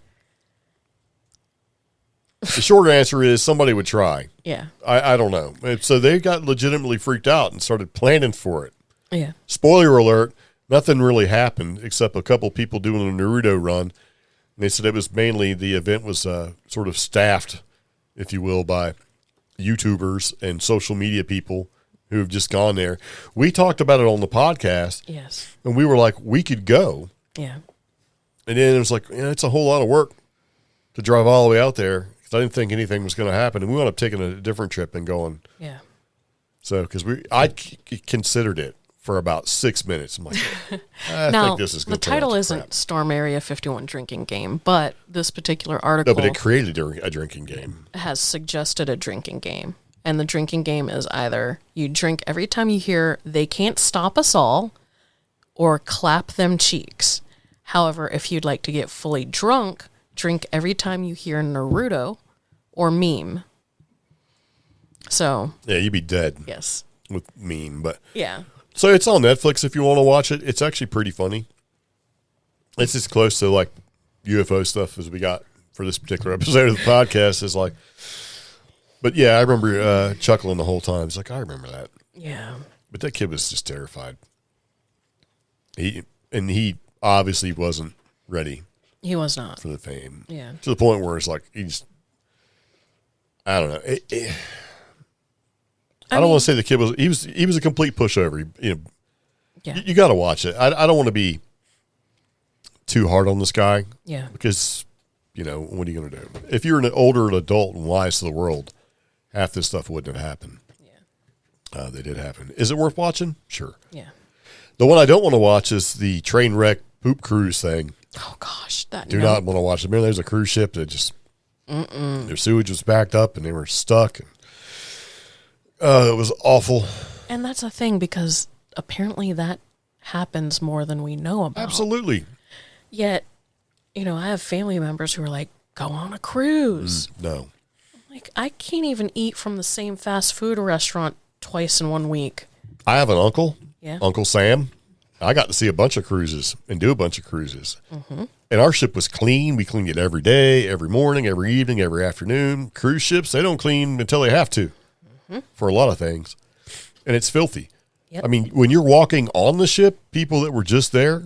The short answer is somebody would try. Yeah. I don't know. So they got legitimately freaked out and started planning for it. Yeah. Spoiler alert, nothing really happened except a couple people doing a Naruto run. And they said it was mainly the event was sort of staffed, if you will, by YouTubers and social media people who have just gone there. We talked about it on the podcast. Yes. And we were like, we could go. Yeah. And then it was like, it's a whole lot of work to drive all the way out there. I didn't think anything was going to happen. And we wound up taking a different trip and going. Yeah. So, because I considered it for about 6 minutes. I'm like, I think this is going to the title isn't Storm Area 51 Drinking Game, but this particular article. No, but it created a drinking game. Has suggested a drinking game. And the drinking game is either you drink every time you hear they can't stop us all or clap them cheeks. However, if you'd like to get fully drunk, drink every time you hear Naruto or meme. So. Yeah, you'd be dead. Yes. With meme, but. Yeah. So it's on Netflix if you want to watch it. It's actually pretty funny. It's as close to like UFO stuff as we got for this particular episode of the podcast. Is like, but yeah, I remember chuckling the whole time. It's like, I remember that. Yeah. But that kid was just terrified. He obviously wasn't ready. He was not. For the fame. Yeah. To the point where it's like, I don't know. I don't want to say the kid he was a complete pushover. You got to watch it. I don't want to be too hard on this guy. Yeah. Because, what are you going to do? If you're an older adult and wise to the world, half this stuff wouldn't have happened. Yeah. They did happen. Is it worth watching? Sure. Yeah. The one I don't want to watch is the train wreck poop cruise thing. Oh, gosh. Do not want to watch it. Remember, there's a cruise ship that just, their sewage was backed up and they were stuck. And, it was awful. And that's a thing because apparently that happens more than we know about. Absolutely. Yet, I have family members who are like, go on a cruise. No. Like, I can't even eat from the same fast food restaurant twice in 1 week. I have an uncle, Yeah. Uncle Sam. I got to see a bunch of cruises and do a bunch of cruises. Mm-hmm. And our ship was clean. We cleaned it every day, every morning, every evening, every afternoon. Cruise ships, they don't clean until they have to for a lot of things. And it's filthy. Yep. I mean, when you're walking on the ship, people that were just there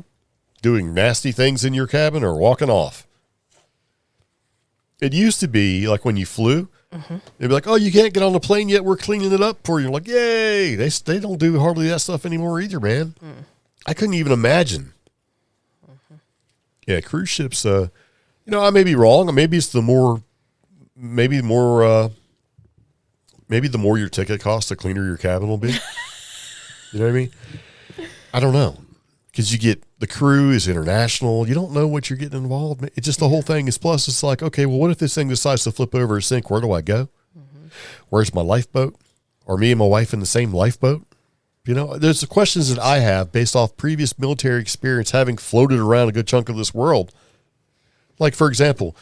doing nasty things in your cabin are walking off. It used to be like when you flew, they'd be like, oh, you can't get on the plane yet. We're cleaning it up for you. Like, yay. They don't do hardly that stuff anymore either, man. I couldn't even imagine. Yeah, cruise ships, I may be wrong. Maybe it's the more your ticket costs, the cleaner your cabin will be. You know what I mean? I don't know. Because you get, the crew is international. You don't know what you're getting involved in. It's just the whole thing is, plus it's like, okay, well, what if this thing decides to flip over or sink? Where do I go? Where's my lifeboat? Are me and my wife in the same lifeboat? There's the questions that I have based off previous military experience, having floated around a good chunk of this world. Like, for example,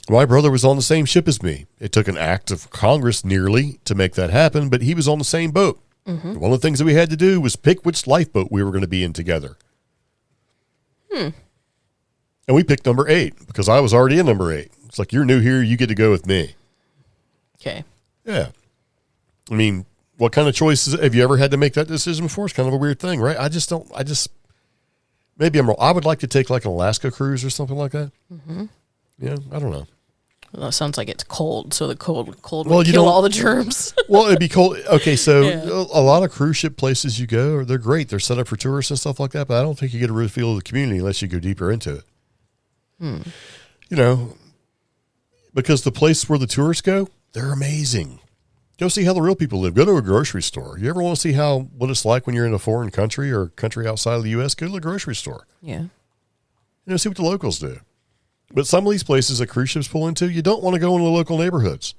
my brother was on the same ship as me. It took an act of Congress nearly to make that happen, but he was on the same boat. One of the things that we had to do was pick which lifeboat we were going to be in together. And we picked number 8 because I was already in number 8. It's like, you're new here. You get to go with me. Okay. Yeah. I mean, what kind of choices have you ever had to make that decision before? It's kind of a weird thing, right? Maybe I'm wrong. I would like to take like an Alaska cruise or something like that. Yeah. I don't know. Well, that sounds like it's cold, so the cold would kill all the germs. Well, it'd be cold. Okay, so a lot of cruise ship places you go, they're great. They're set up for tourists and stuff like that, but I don't think you get a real feel of the community unless you go deeper into it. Because the place where the tourists go, they're amazing. Go see how the real people live. Go to a grocery store. You ever want to see what it's like when you're in a foreign country or country outside of the U.S., go to the grocery store. Yeah. See what the locals do. But some of these places that cruise ships pull into, you don't want to go into the local neighborhoods.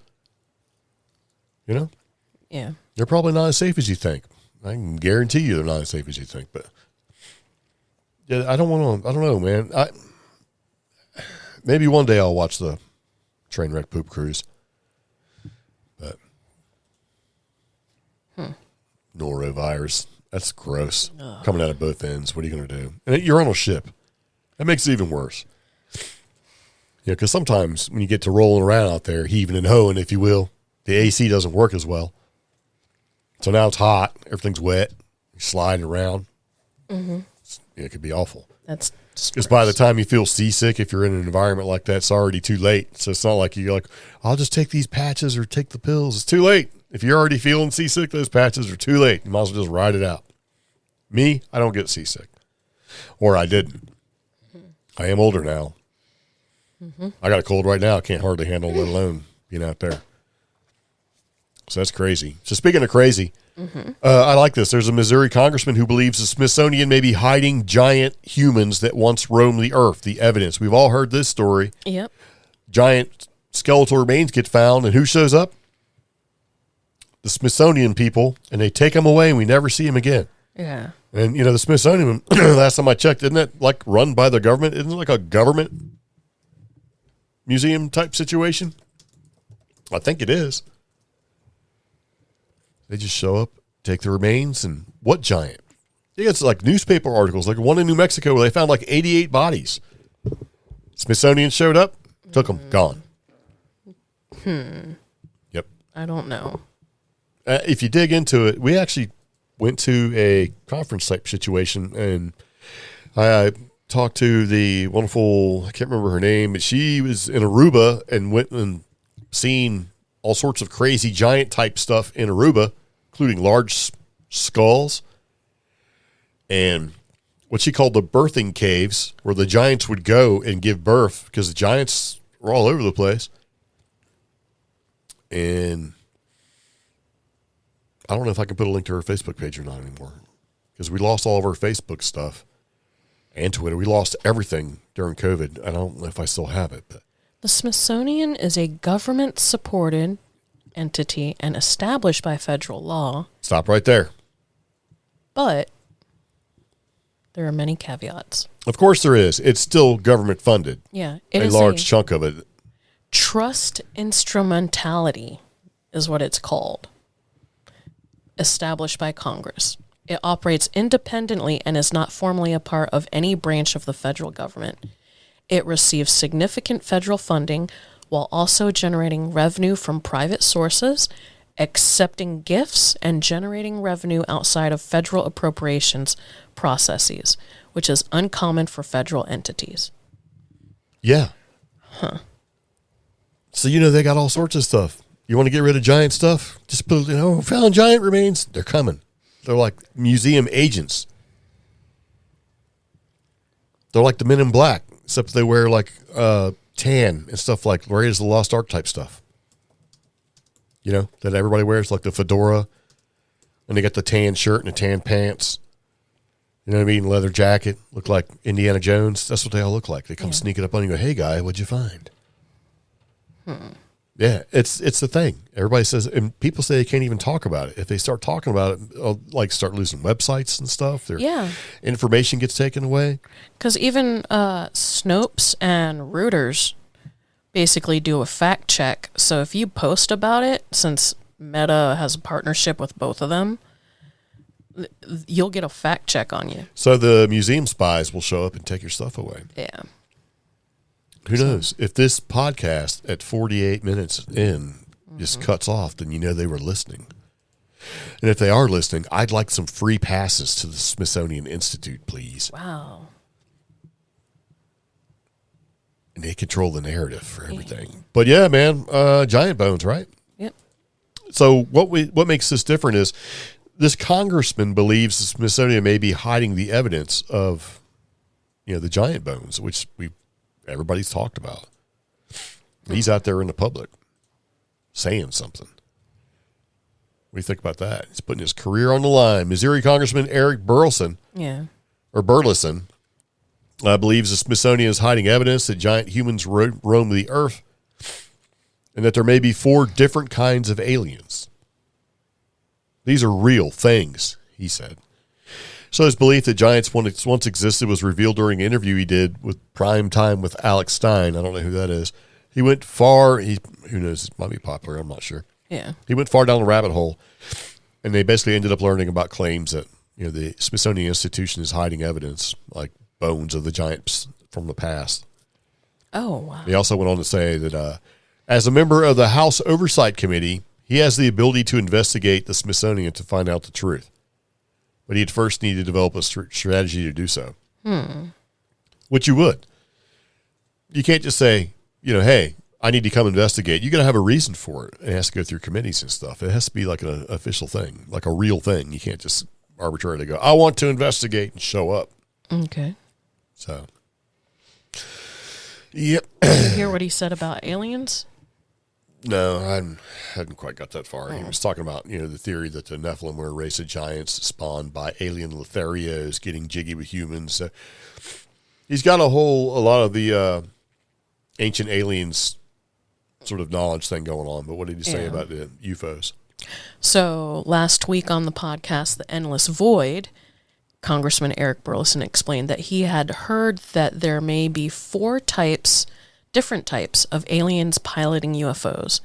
Yeah. They're probably not as safe as you think. I can guarantee you they're not as safe as you think. But yeah, I don't know, man. Maybe one day I'll watch the train wreck poop cruise. But norovirus, that's gross. Coming out of both ends. What are you going to do? And you're on a ship. That makes it even worse. Because sometimes when you get to rolling around out there, heaving and hoeing, if you will, the AC doesn't work as well. So now it's hot. Everything's wet. You're sliding around. It could be awful. That's because by the time you feel seasick, if you're in an environment like that, it's already too late. So it's not like you're like, I'll just take these patches or take the pills. It's too late. If you're already feeling seasick, those patches are too late. You might as well just ride it out. Me, I don't get seasick. Or I didn't. I am older now. I got a cold right now. I can't hardly handle, let alone being out there. So that's crazy. So speaking of crazy, I like this. There's a Missouri congressman who believes the Smithsonian may be hiding giant humans that once roamed the earth. The evidence. We've all heard this story. Yep. Giant skeletal remains get found, and who shows up? The Smithsonian people, and they take them away, and we never see them again. Yeah. And, the Smithsonian, last time I checked, isn't that like run by the government? Isn't it like a government museum type situation? I think it is. They just show up, take the remains, and what giant? It's like newspaper articles, like one in New Mexico where they found like 88 bodies. Smithsonian showed up, took them, gone. Yep. I don't know. If you dig into it, we actually went to a conference type situation, and I talked to the wonderful, I can't remember her name, but she was in Aruba and went and seen all sorts of crazy giant type stuff in Aruba, including large skulls and what she called the birthing caves, where the giants would go and give birth, because the giants were all over the place. And I don't know if I can put a link to her Facebook page or not anymore, because we lost all of our Facebook stuff and Twitter. We lost everything during COVID. I don't know if I still have it. But the Smithsonian is a government-supported entity and established by federal law. Stop right there. But there are many caveats. Of course there is. It's still government funded. Yeah. It is a large chunk of it. Trust instrumentality is what it's called. Established by Congress. It operates independently and is not formally a part of any branch of the federal government. It receives significant federal funding while also generating revenue from private sources, accepting gifts, and generating revenue outside of federal appropriations processes, which is uncommon for federal entities. Yeah. Huh. So, they got all sorts of stuff. You want to get rid of giant stuff? Just put, found giant remains. They're coming. They're like museum agents. They're like the Men in Black, except they wear like tan and stuff like Raiders of the Lost Ark type stuff. That everybody wears, like the fedora, and they got the tan shirt and the tan pants. You know what I mean? Leather jacket, look like Indiana Jones. That's what they all look like. They come sneaking up on you and go, "Hey, guy, what'd you find?" Yeah, it's the thing. Everybody says, and people say they can't even talk about it. If they start talking about it, they'll start losing websites and stuff. Their information gets taken away. Because even Snopes and Reuters basically do a fact check. So if you post about it, since Meta has a partnership with both of them, you'll get a fact check on you. So the museum spies will show up and take your stuff away. Yeah. Who knows? If this podcast at 48 minutes in just cuts off, then they were listening. And if they are listening, I'd like some free passes to the Smithsonian Institute, please. Wow. And they control the narrative for everything. But yeah, man, giant bones, right? Yep. So what makes this different is this congressman believes the Smithsonian may be hiding the evidence of, the giant bones, which everybody's talked about. He's out there in the public saying something. What do you think about that? He's putting his career on the line. Missouri Congressman Eric Burleson, believes the Smithsonian is hiding evidence that giant humans roam the earth and that there may be 4 different kinds of aliens. These are real things, he said. So his belief that giants once existed was revealed during an interview he did with Prime Time with Alex Stein. I don't know who that is. He went far. Who knows? It might be popular. I'm not sure. Yeah. He went far down the rabbit hole, and they basically ended up learning about claims that the Smithsonian Institution is hiding evidence, like bones of the giants from the past. Oh, wow. He also went on to say that as a member of the House Oversight Committee, he has the ability to investigate the Smithsonian to find out the truth. But he'd first need to develop a strategy to do so. Which you would. You can't just say, hey, I need to come investigate. You got to have a reason for it. It has to go through committees and stuff. It has to be like an official thing, like a real thing. You can't just arbitrarily go, I want to investigate and show up. Okay. So, yep. Did you hear what he said about aliens? No, I hadn't quite got that far. He was talking about, the theory that the Nephilim were a race of giants spawned by alien Lotharios getting jiggy with humans. So he's got a lot of the ancient aliens sort of knowledge thing going on. But what did he say about the UFOs? So last week on the podcast, The Endless Void, Congressman Eric Burleson explained that he had heard that there may be 4 different types of aliens piloting UFOs,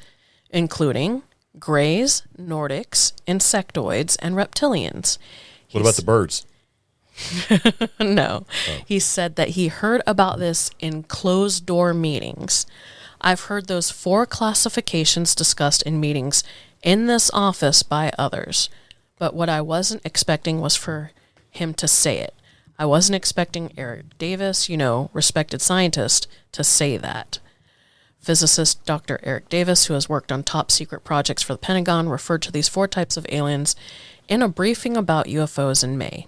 including Greys, Nordics, insectoids, and reptilians. What about the birds? No. Oh. He said that he heard about this in closed-door meetings. I've heard those 4 classifications discussed in meetings in this office by others, but what I wasn't expecting was for him to say it. I wasn't expecting Eric Davis, respected scientist, to say that. Physicist Dr. Eric Davis, who has worked on top secret projects for the Pentagon, referred to these 4 types of aliens in a briefing about UFOs in May.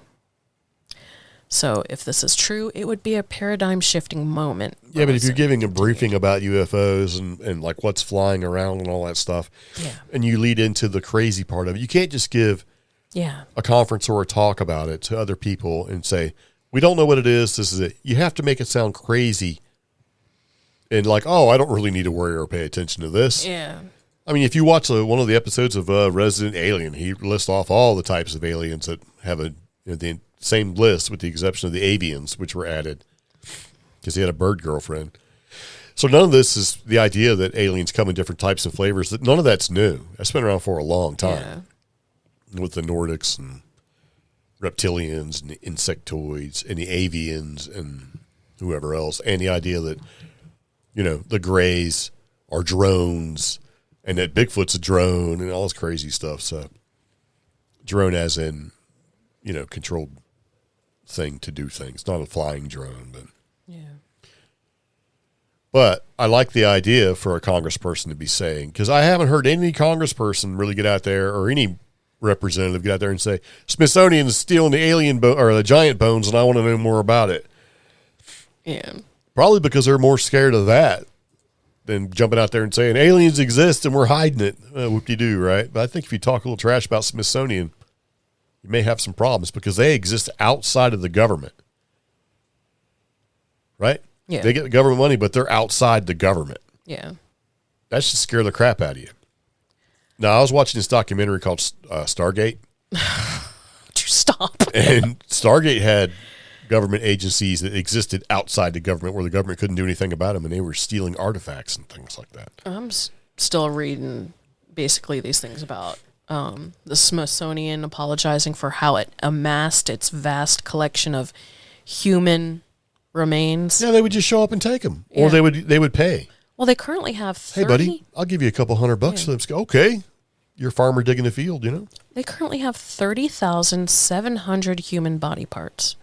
So if this is true, it would be a paradigm-shifting moment. Yeah, but if you're giving a briefing about UFOs and like what's flying around and all that stuff, and you lead into the crazy part of it, you can't just give a conference or a talk about it to other people and say, we don't know what it is, this is it. You have to make it sound crazy and like, oh, I don't really need to worry or pay attention to this. Yeah. I mean, if you watch one of the episodes of Resident Alien, he lists off all the types of aliens that have the same list with the exception of the avians, which were added because he had a bird girlfriend. So none of this is the idea that aliens come in different types and flavors. That none of that's new. That's been around for a long time with the Nordics and reptilians and the insectoids and the avians and whoever else. And the idea that, the Greys are drones and that Bigfoot's a drone and all this crazy stuff. So drone as in, controlled thing to do things, not a flying drone, but But I like the idea for a congressperson to be saying, because I haven't heard any congressperson really get out there or any representative get out there and say, Smithsonian's stealing the alien or the giant bones and I want to know more about it. Yeah. Probably because they're more scared of that than jumping out there and saying aliens exist and we're hiding it. Whoop-de-doo, right? But I think if you talk a little trash about Smithsonian, you may have some problems because they exist outside of the government. Right? Yeah. They get the government money, but they're outside the government. Yeah. That should scare the crap out of you. Now, I was watching this documentary called Stargate. Stop. And Stargate had government agencies that existed outside the government where the government couldn't do anything about them, and they were stealing artifacts and things like that. I'm still reading basically these things about the Smithsonian apologizing for how it amassed its vast collection of human remains. Yeah, they would just show up and take them, or they would pay. Well, they currently have 30... Hey, buddy, I'll give you a couple $100 for them. Okay, you're a farmer digging a field, They currently have 30,700 human body parts.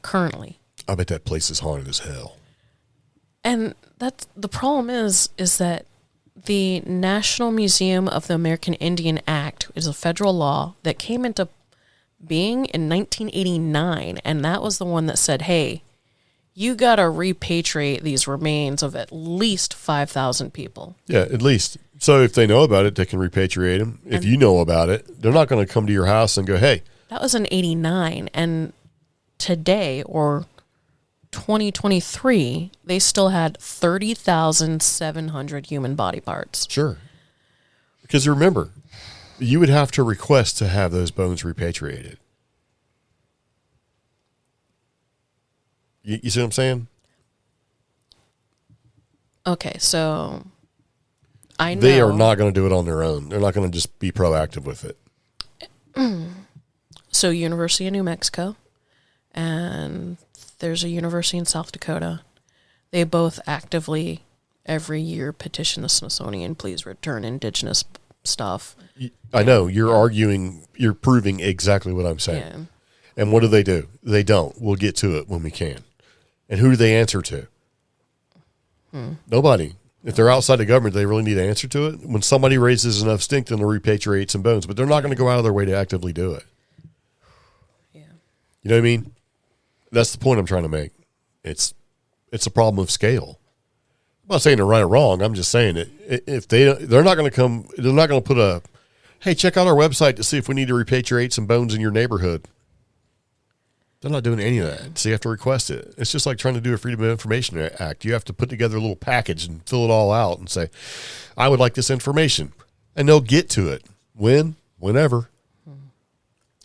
Currently. I bet that place is haunted as hell. And that's the problem is that the National Museum of the American Indian Act is a federal law that came into being in 1989, and that was the one that said, hey, you got to repatriate these remains of at least 5,000 people. Yeah, at least. So if they know about it, they can repatriate them. If you know about it, they're not going to come to your house and go, hey. That was in 89, and today, or 2023, they still had 30,700 human body parts. Sure. Because remember, you would have to request to have those bones repatriated. You see what I'm saying? Okay, so I know. They are not going to do it on their own. They're not going to just be proactive with it. So University of New Mexico, and there's a university in South Dakota. They both actively, every year, petition the Smithsonian, please return indigenous stuff. I know. You're proving exactly what I'm saying. Yeah. And what do? They don't. We'll get to it when we can. And who do they answer to? Nobody. If they're outside the government, they really need to answer to it. When somebody raises enough stink, then they'll repatriate some bones. But they're not going to go out of their way to actively do it. Yeah. You know what I mean? That's the point I'm trying to make. It's a problem of scale. I'm not saying they're right or wrong. I'm just saying that if they're not going to come, they're not going to put hey, check out our website to see if we need to repatriate some bones in your neighborhood. They're not doing any of that. So you have to request it. It's just like trying to do a Freedom of Information Act. You have to put together a little package and fill it all out and say, I would like this information. And they'll get to it. Whenever.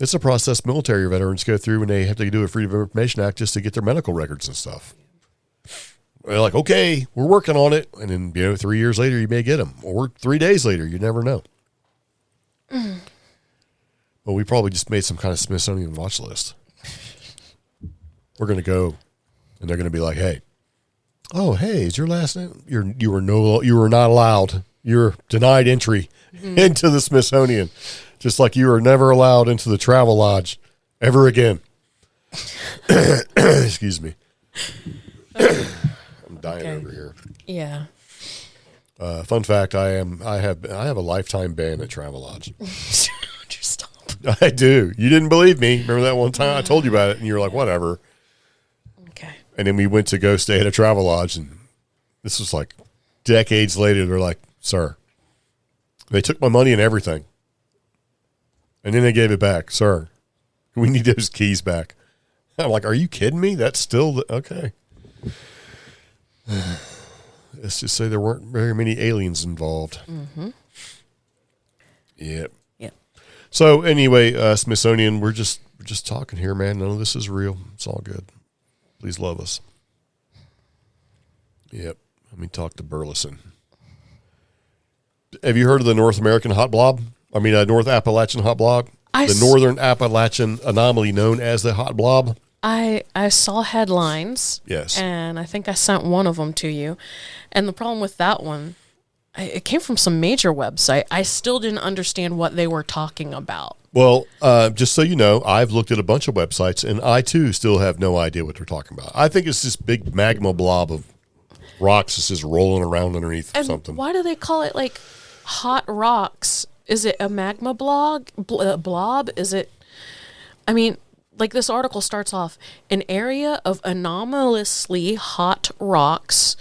It's a process military veterans go through when they have to do a Freedom of Information Act just to get their medical records and stuff. They're like, okay, we're working on it. And then, 3 years later, you may get them. Or 3 days later, you never know. Well, we probably just made some kind of Smithsonian watch list. We're going to go, and they're going to be like, hey, is your last name? You were not allowed. You're denied entry into the Smithsonian. Just like you were never allowed into the Travel Lodge ever again. Excuse me. I'm dying over here. Yeah. Fun fact: I have a lifetime ban at Travel Lodge. Stop. I do. You didn't believe me. Remember that one time I told you about it, and you were like, "Whatever." Okay. And then we went to go stay at a Travel Lodge, and this was like decades later. They're like, "Sir, they took my money and everything." And then they gave it back. Sir, we need those keys back. I'm like, are you kidding me? That's still okay. Let's just say there weren't very many aliens involved. Mm-hmm. Yep. So anyway, Smithsonian, we're just talking here, man. None of this is real. It's all good. Please love us. Yep. Let me talk to Burleson. Have you heard of the North American hot blob? North Appalachian hot blob? The Northern Appalachian anomaly known as the hot blob? I saw headlines. Yes. And I think I sent one of them to you. And the problem with that one, it came from some major website. I still didn't understand what they were talking about. Well, just so you know, I've looked at a bunch of websites, and I, too, still have no idea what they're talking about. I think it's this big magma blob of rocks that's just rolling around underneath something. Why do they call it, like, hot rocks? Is it a magma blob? Is it, like this article starts off, an area of anomalously hot rocks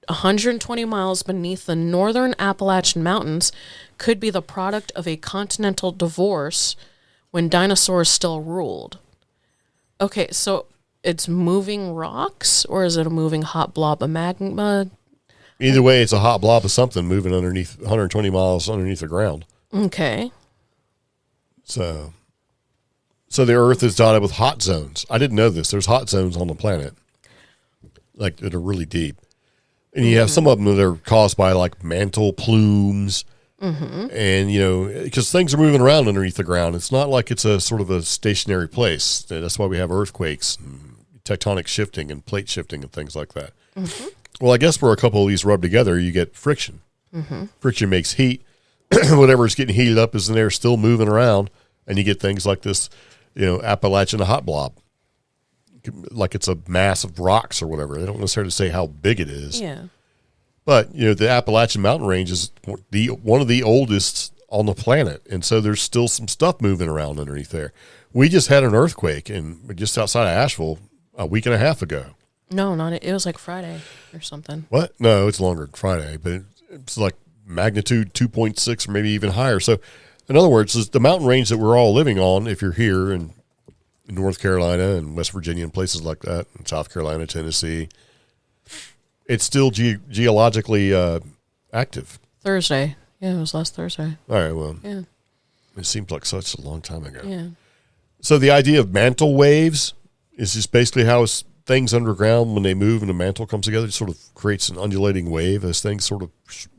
120 miles beneath the northern Appalachian Mountains could be the product of a continental divorce when dinosaurs still ruled. Okay, so it's moving rocks, or is it a moving hot blob of magma? Either way, it's a hot blob of something moving underneath 120 miles underneath the ground. Okay. So the Earth is dotted with hot zones. I didn't know this. There's hot zones on the planet, like that are really deep, and you have some of them that are caused by like mantle plumes, and because things are moving around underneath the ground. It's not like it's a sort of a stationary place. That's why we have earthquakes, and tectonic shifting, and plate shifting, and things like that. Mm-hmm. Well, I guess where a couple of these rub together, you get friction. Mm-hmm. Friction makes heat. Whatever's getting heated up is in there still moving around, and you get things like this, Appalachian hot blob. Like it's a mass of rocks or whatever. They don't necessarily say how big it is. Yeah. But, the Appalachian mountain range is one of the oldest on the planet, and so there's still some stuff moving around underneath there. We just had an earthquake just outside of Asheville a week and a half ago. No, it was like Friday or something. What? No, it's longer than Friday, but it's like magnitude 2.6 or maybe even higher. So, in other words, the mountain range that we're all living on, if you're here in North Carolina and West Virginia and places like that, and South Carolina, Tennessee, it's still geologically active. Thursday. Yeah, it was last Thursday. All right, well, yeah. It seems like such a long time ago. Yeah. So the idea of mantle waves is just basically how things underground, when they move and the mantle comes together, it sort of creates an undulating wave as things sort of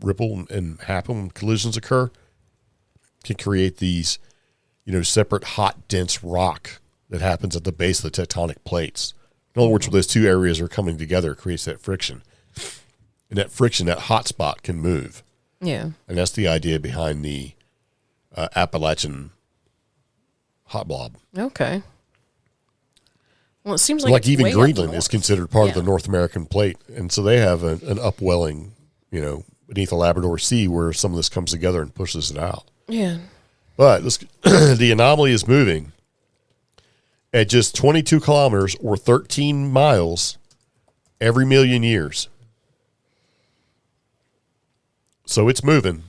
ripple and happen when collisions occur. Can create these, separate hot, dense rock that happens at the base of the tectonic plates. In other words, when those two areas are coming together, it creates that friction. And that friction, that hot spot can move. Yeah. And that's the idea behind the Appalachian hot blob. Okay. Well, it seems like even Greenland is considered part of the North American plate. And so they have an upwelling, beneath the Labrador Sea where some of this comes together and pushes it out. Yeah. But the anomaly is moving at just 22 kilometers or 13 miles every million years. So it's moving.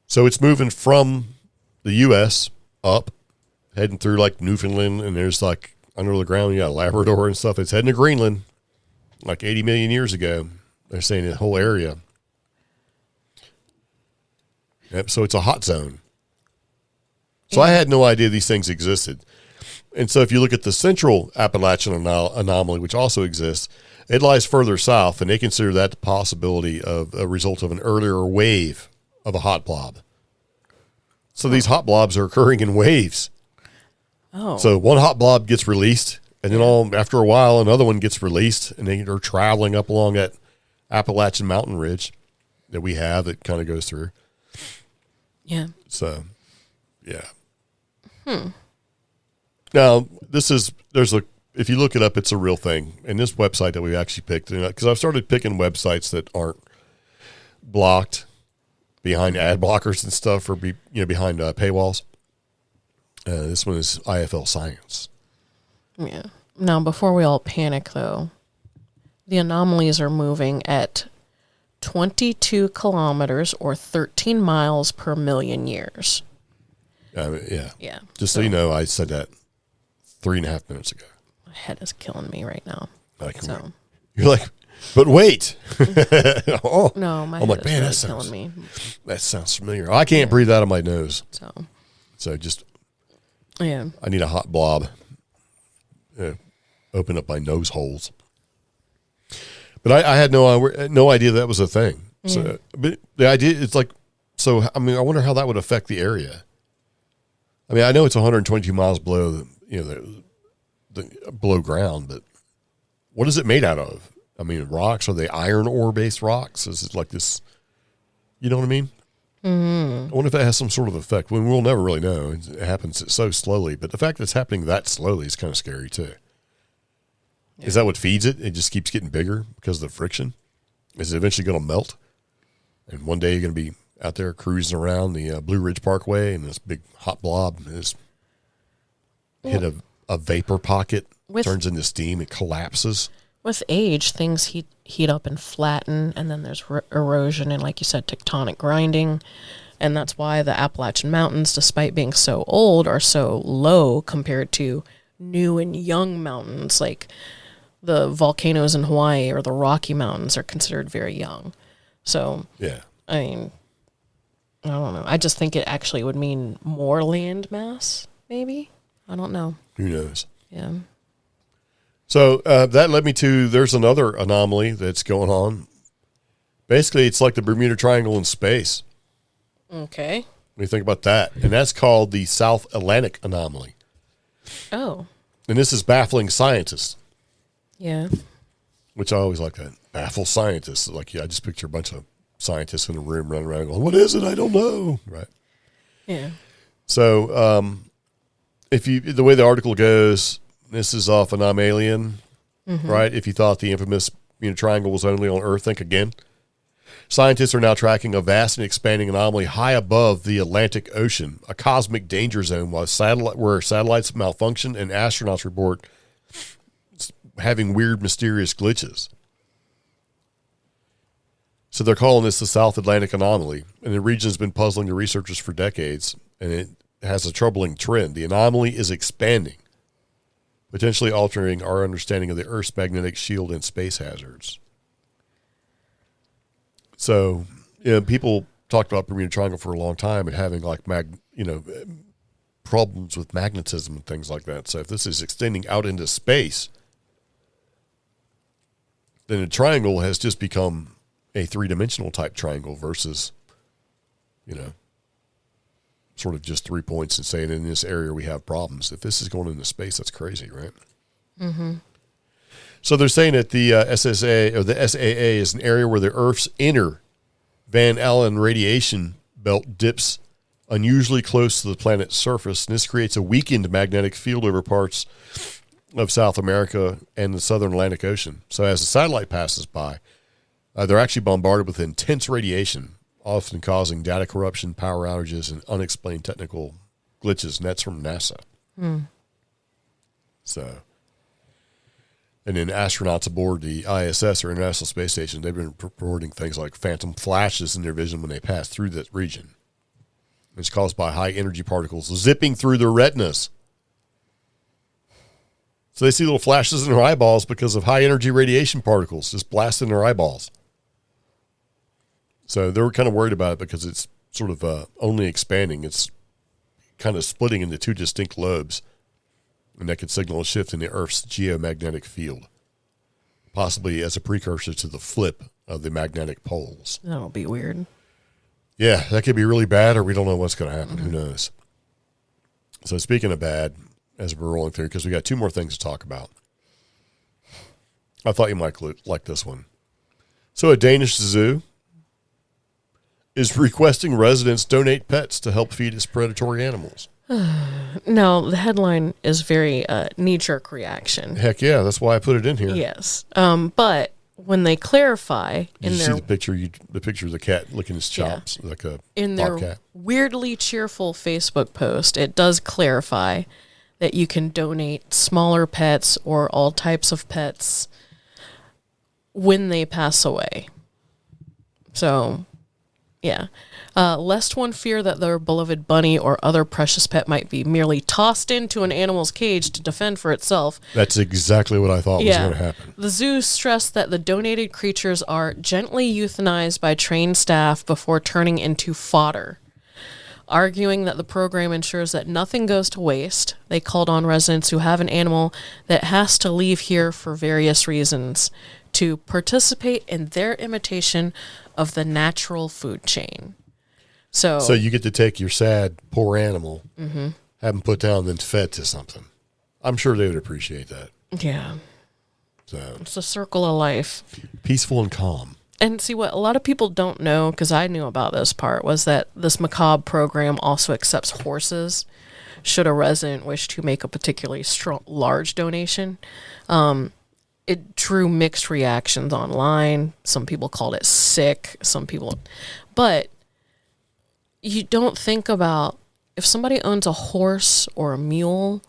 So it's moving from the U.S. up, heading through like Newfoundland, and there's like under the ground, you got Labrador and stuff. It's heading to Greenland like 80 million years ago. They're saying the whole area. Yep, so it's a hot zone. So I had no idea these things existed. And so if you look at the central Appalachian anomaly, which also exists, it lies further south, and they consider that the possibility of a result of an earlier wave of a hot blob. So these hot blobs are occurring in waves. Oh. So one hot blob gets released, and then after a while, another one gets released, and they are traveling up along that Appalachian mountain ridge that we have that kind of goes through. Yeah. So, yeah. Now, if you look it up, it's a real thing. And this website that we actually picked, because I've started picking websites that aren't blocked behind ad blockers and stuff, or behind paywalls. This one is IFL Science. Yeah. Now, before we all panic, though, the anomalies are moving at 22 kilometers or 13 miles per million years. Yeah. Yeah. Just so you know, I said that 3.5 minutes ago. My head is killing me right now. You're like, but wait. No, my I'm head like, is man, really that killing me. That sounds familiar. I can't breathe out of my nose. So just, yeah. I need a hot blob. Open up my nose holes. But I had no idea that was a thing. So, but the idea, it's like, so, I mean, I wonder how that would affect the area. I mean, I know it's 122 miles below, the below ground, but what is it made out of? I mean, rocks? Are they iron ore based rocks? Is it like this? You know what I mean? Mm-hmm. I wonder if that has some sort of effect. We'll never really know. It happens so slowly, but the fact that it's happening that slowly is kind of scary too. Yeah. Is that what feeds it? It just keeps getting bigger because of the friction. Is it eventually going to melt? And one day you're going to be out there cruising around the Blue Ridge Parkway, and this big hot blob is hit a vapor pocket, turns into steam, it collapses. With age, things heat up and flatten, and then there's erosion and, like you said, tectonic grinding. And that's why the Appalachian Mountains, despite being so old, are so low compared to new and young mountains. Like the volcanoes in Hawaii or the Rocky Mountains are considered very young. So, yeah. I mean, I don't know. I just think it actually would mean more land mass, maybe. I don't know. Who knows? Yeah. So that led me to, there's another anomaly that's going on. Basically, it's like the Bermuda Triangle in space. Okay. What do you think about that? And that's called the South Atlantic Anomaly. Oh. And this is baffling scientists. Yeah. Which I always like that. Baffle scientists. Like, I just picture a bunch of scientists in a room running around going, what is it? I don't know. Right. Yeah. So, the way the article goes, this is off Anomaly, right? If you thought the infamous triangle was only on Earth, think again. Scientists are now tracking a vast and expanding anomaly high above the Atlantic Ocean, a cosmic danger zone where satellites malfunction and astronauts report having weird, mysterious glitches. So they're calling this the South Atlantic Anomaly, and the region has been puzzling the researchers for decades, and it has a troubling trend. The anomaly is expanding, potentially altering our understanding of the Earth's magnetic shield and space hazards. So, people talked about Bermuda Triangle for a long time and having like problems with magnetism and things like that. So if this is extending out into space, then the triangle has just become a three-dimensional type triangle versus, sort of just 3 points and saying in this area we have problems. If this is going into space, that's crazy, right? Mm-hmm. So they're saying that the SSA or the SAA is an area where the Earth's inner Van Allen radiation belt dips unusually close to the planet's surface, and this creates a weakened magnetic field over parts of South America and the southern Atlantic Ocean. So as the satellite passes by, they're actually bombarded with intense radiation, often causing data corruption, power outages, and unexplained technical glitches, and that's from NASA. So... And then astronauts aboard the ISS, or International Space Station, they've been reporting things like phantom flashes in their vision when they pass through that region. It's caused by high-energy particles zipping through their retinas. So they see little flashes in their eyeballs because of high-energy radiation particles just blasting their eyeballs. So they were kind of worried about it because it's sort of only expanding. It's kind of splitting into two distinct lobes, and that could signal a shift in the Earth's geomagnetic field, possibly as a precursor to the flip of the magnetic poles. That'll be weird. Yeah, that could be really bad, or we don't know what's going to happen. Who knows? So speaking of bad, as we're rolling through, because we got two more things to talk about. I thought you might like this one. So a Danish zoo is requesting residents donate pets to help feed its predatory animals. No, the headline is very knee-jerk reaction. Heck yeah, that's why I put it in here. Yes. But when they clarify Did you see the picture? The picture of the cat licking his chops like a in bobcat. their weirdly cheerful Facebook post, it does clarify that you can donate smaller pets or all types of pets when they pass away. So, yeah. Lest one fear that their beloved bunny or other precious pet might be merely tossed into an animal's cage to defend for itself. That's exactly what I thought was going to happen. The zoo stressed that the donated creatures are gently euthanized by trained staff before turning into fodder. Arguing that the program ensures that nothing goes to waste, they called on residents who have an animal that has to leave here for various reasons to participate in their imitation of the natural food chain. So you get to take your sad, poor animal, have them put down, and then fed to something. I'm sure they would appreciate that. Yeah. So It's a circle of life. Peaceful and calm. And see, what a lot of people don't know, because I knew about this part, was that this macabre program also accepts horses should a resident wish to make a particularly large donation. It drew mixed reactions online. Some people called it sick. But you don't think about if somebody owns a horse or a mule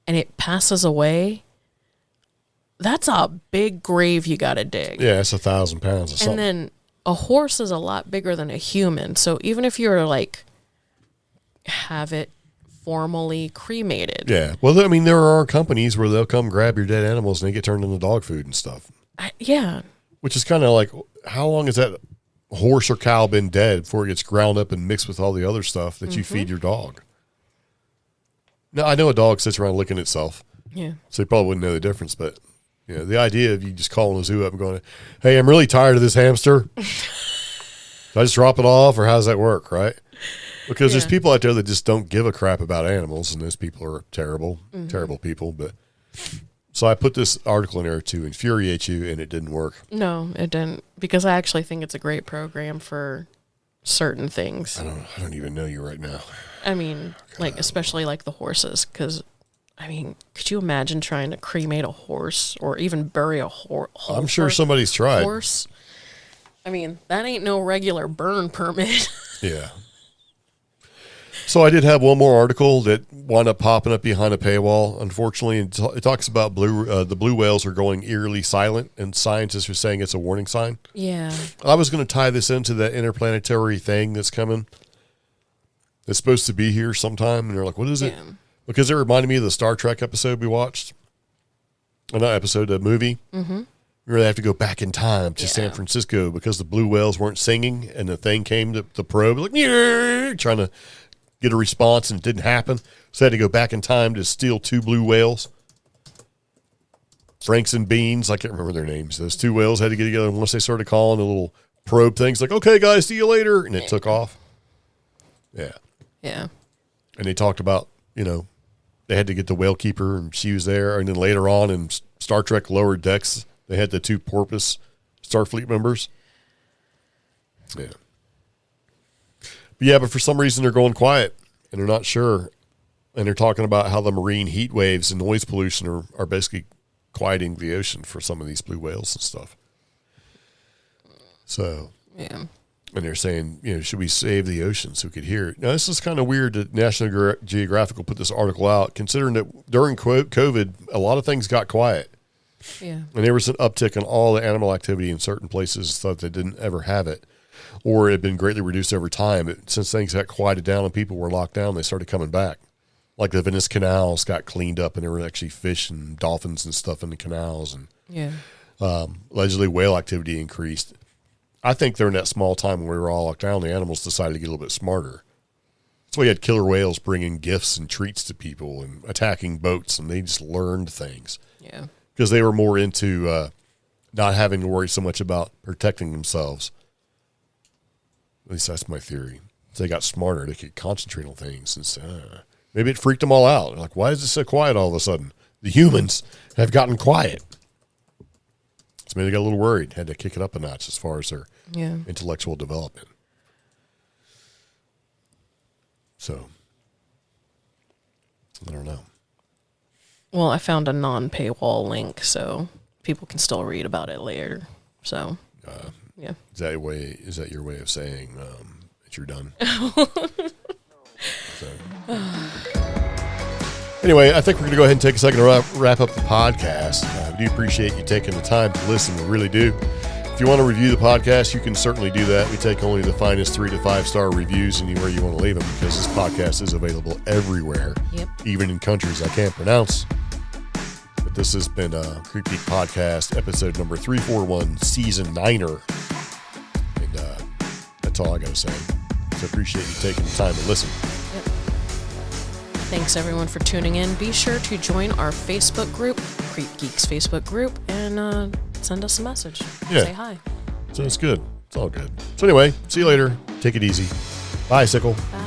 and it passes away, that's a big grave you got to dig. Yeah, it's 1,000 pounds or something. And then a horse is a lot bigger than a human. So even if you're like, have it formally cremated. Yeah. Well, I mean, there are companies where they'll come grab your dead animals and they get turned into dog food and stuff. Yeah. Which is kind of like, how long has that horse or cow been dead before it gets ground up and mixed with all the other stuff that you feed your dog? Now, I know a dog sits around licking itself. Yeah. So you probably wouldn't know the difference, but you know, the idea of you just calling a zoo up and going, hey, I'm really tired of this hamster. Do I just drop it off, or how does that work, right? Because there's people out there that just don't give a crap about animals, and those people are terrible, terrible people. But so I put this article in there to infuriate you, and it didn't work. No, it didn't, because I actually think it's a great program for certain things. I don't even know you right now. I mean, like, especially like the horses, because, I mean, could you imagine trying to cremate a horse or even bury a horse? I'm sure somebody's tried. Horse? I mean, that ain't no regular burn permit. Yeah. So I did have one more article that wound up popping up behind a paywall, unfortunately. It talks about the blue whales are going eerily silent, and scientists are saying it's a warning sign. Yeah. I was going to tie this into that interplanetary thing that's coming. It's supposed to be here sometime, and they're like, what is it? Because it reminded me of the Star Trek episode we watched. Not episode, a movie. Mm-hmm. Where they have to go back in time to San Francisco because the blue whales weren't singing, and the thing came to the probe, like, trying to get a response, and it didn't happen. So they had to go back in time to steal two blue whales. Franks and Beans, I can't remember their names. Those two whales had to get together, and once they started calling the little probe things, like, okay, guys, see you later, and it took off. Yeah. Yeah. And they talked about, you know, they had to get the whale keeper, and she was there. And then later on in Star Trek Lower Decks, they had the two Porpoise Starfleet members. Yeah. But for some reason they're going quiet, and they're not sure. And they're talking about how the marine heat waves and noise pollution are basically quieting the ocean for some of these blue whales and stuff. So, yeah. And they're saying, you know, should we save the ocean so we could hear it? Now, this is kind of weird that National Geographic will put this article out, considering that during COVID, a lot of things got quiet. Yeah. And there was an uptick in all the animal activity in certain places that they didn't ever have it, or it had been greatly reduced over time. Since things got quieted down and people were locked down, they started coming back. Like the Venice canals got cleaned up, and there were actually fish and dolphins and stuff in the canals. And allegedly whale activity increased. I think during that small time when we were all locked down, the animals decided to get a little bit smarter. That's why you had killer whales bringing gifts and treats to people and attacking boats, and they just learned things. Yeah. Because they were more into not having to worry so much about protecting themselves. At least that's my theory. As they got smarter, they could concentrate on things. And maybe it freaked them all out. They're like, why is this so quiet all of a sudden? The humans have gotten quiet. So maybe they got a little worried, had to kick it up a notch as far as their intellectual development. So, I don't know. Well, I found a non-paywall link, so people can still read about it later. So, yeah. Is that your way of saying that you're done? So. Anyway, I think we're going to go ahead and take a second to wrap up the podcast. We do appreciate you taking the time to listen. We really do. If you want to review the podcast, you can certainly do that. We take only the finest 3 to 5 star reviews anywhere you want to leave them, because this podcast is available everywhere, even in countries I can't pronounce. But this has been a CreepGeeks Podcast, episode number 341, season 9er. And that's all I got to say. So I appreciate you taking the time to listen. Yep. Thanks, everyone, for tuning in. Be sure to join our Facebook group, CreepGeeks Facebook group, and send us a message. Yeah. Say hi. So it's good. It's all good. So anyway, see you later. Take it easy. Bye, Sickle. Bye.